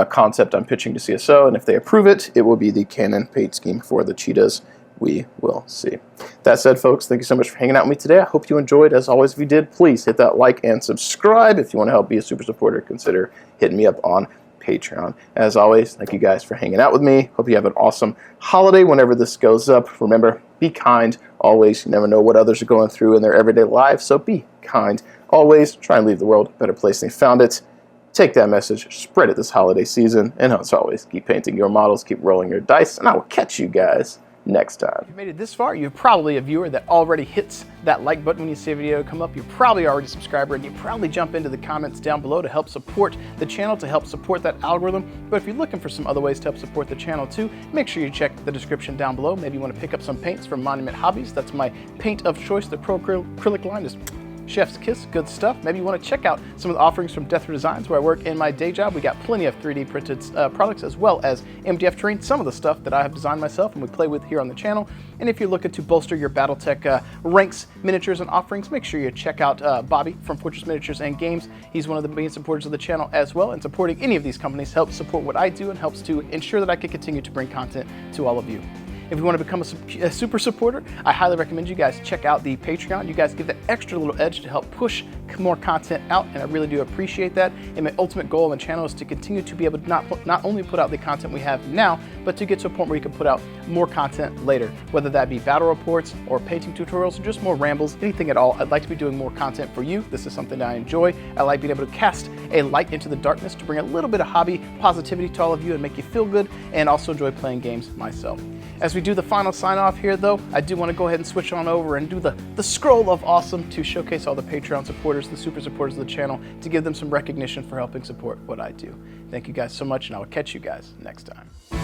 concept I'm pitching to CSO, and if they approve it, it will be the canon paint scheme for the cheetahs. We will see. That said, folks, thank you so much for hanging out with me today. I hope you enjoyed. As always, if you did, please hit that like and subscribe. If you want to help be a super supporter, consider hitting me up on Patreon. As always, thank you guys for hanging out with me. Hope you have an awesome holiday whenever this goes up. Remember, be kind always. You never know what others are going through in their everyday lives, so be kind always. Try and leave the world a better place than you found it. Take that message, spread it this holiday season, and as always, keep painting your models, keep rolling your dice, and I will catch you guys next time. If you made it this far, you're probably a viewer that already hits that like button when you see a video come up. You're probably already a subscriber, and you probably jump into the comments down below to help support the channel, to help support that algorithm. But if you're looking for some other ways to help support the channel too, make sure you check the description down below. Maybe you want to pick up some paints from Monument Hobbies. That's my paint of choice. The Pro Acrylic line is chef's kiss, good stuff. Maybe you want to check out some of the offerings from Death Designs, where I work in my day job. We got plenty of 3D printed products, as well as MDF terrain, some of the stuff that I have designed myself and we play with here on the channel. And if you're looking to bolster your Battletech ranks, miniatures, and offerings, make sure you check out Bobby from Fortress Miniatures and Games. He's one of the main supporters of the channel as well, and supporting any of these companies helps support what I do and helps to ensure that I can continue to bring content to all of you. If you want to become a super supporter, I highly recommend you guys check out the Patreon. You guys give that extra little edge to help push more content out, and I really do appreciate that. And my ultimate goal on the channel is to continue to be able to not only put out the content we have now, but to get to a point where you can put out more content later, whether that be battle reports or painting tutorials or just more rambles, anything at all. I'd like to be doing more content for you. This is something that I enjoy. I like being able to cast a light into the darkness to bring a little bit of hobby positivity to all of you and make you feel good, and also enjoy playing games myself. As we do the final sign off here though, I do want to go ahead and switch on over and do the scroll of awesome to showcase all the Patreon supporters, the super supporters of the channel, to give them some recognition for helping support what I do. Thank you guys so much, and I will catch you guys next time.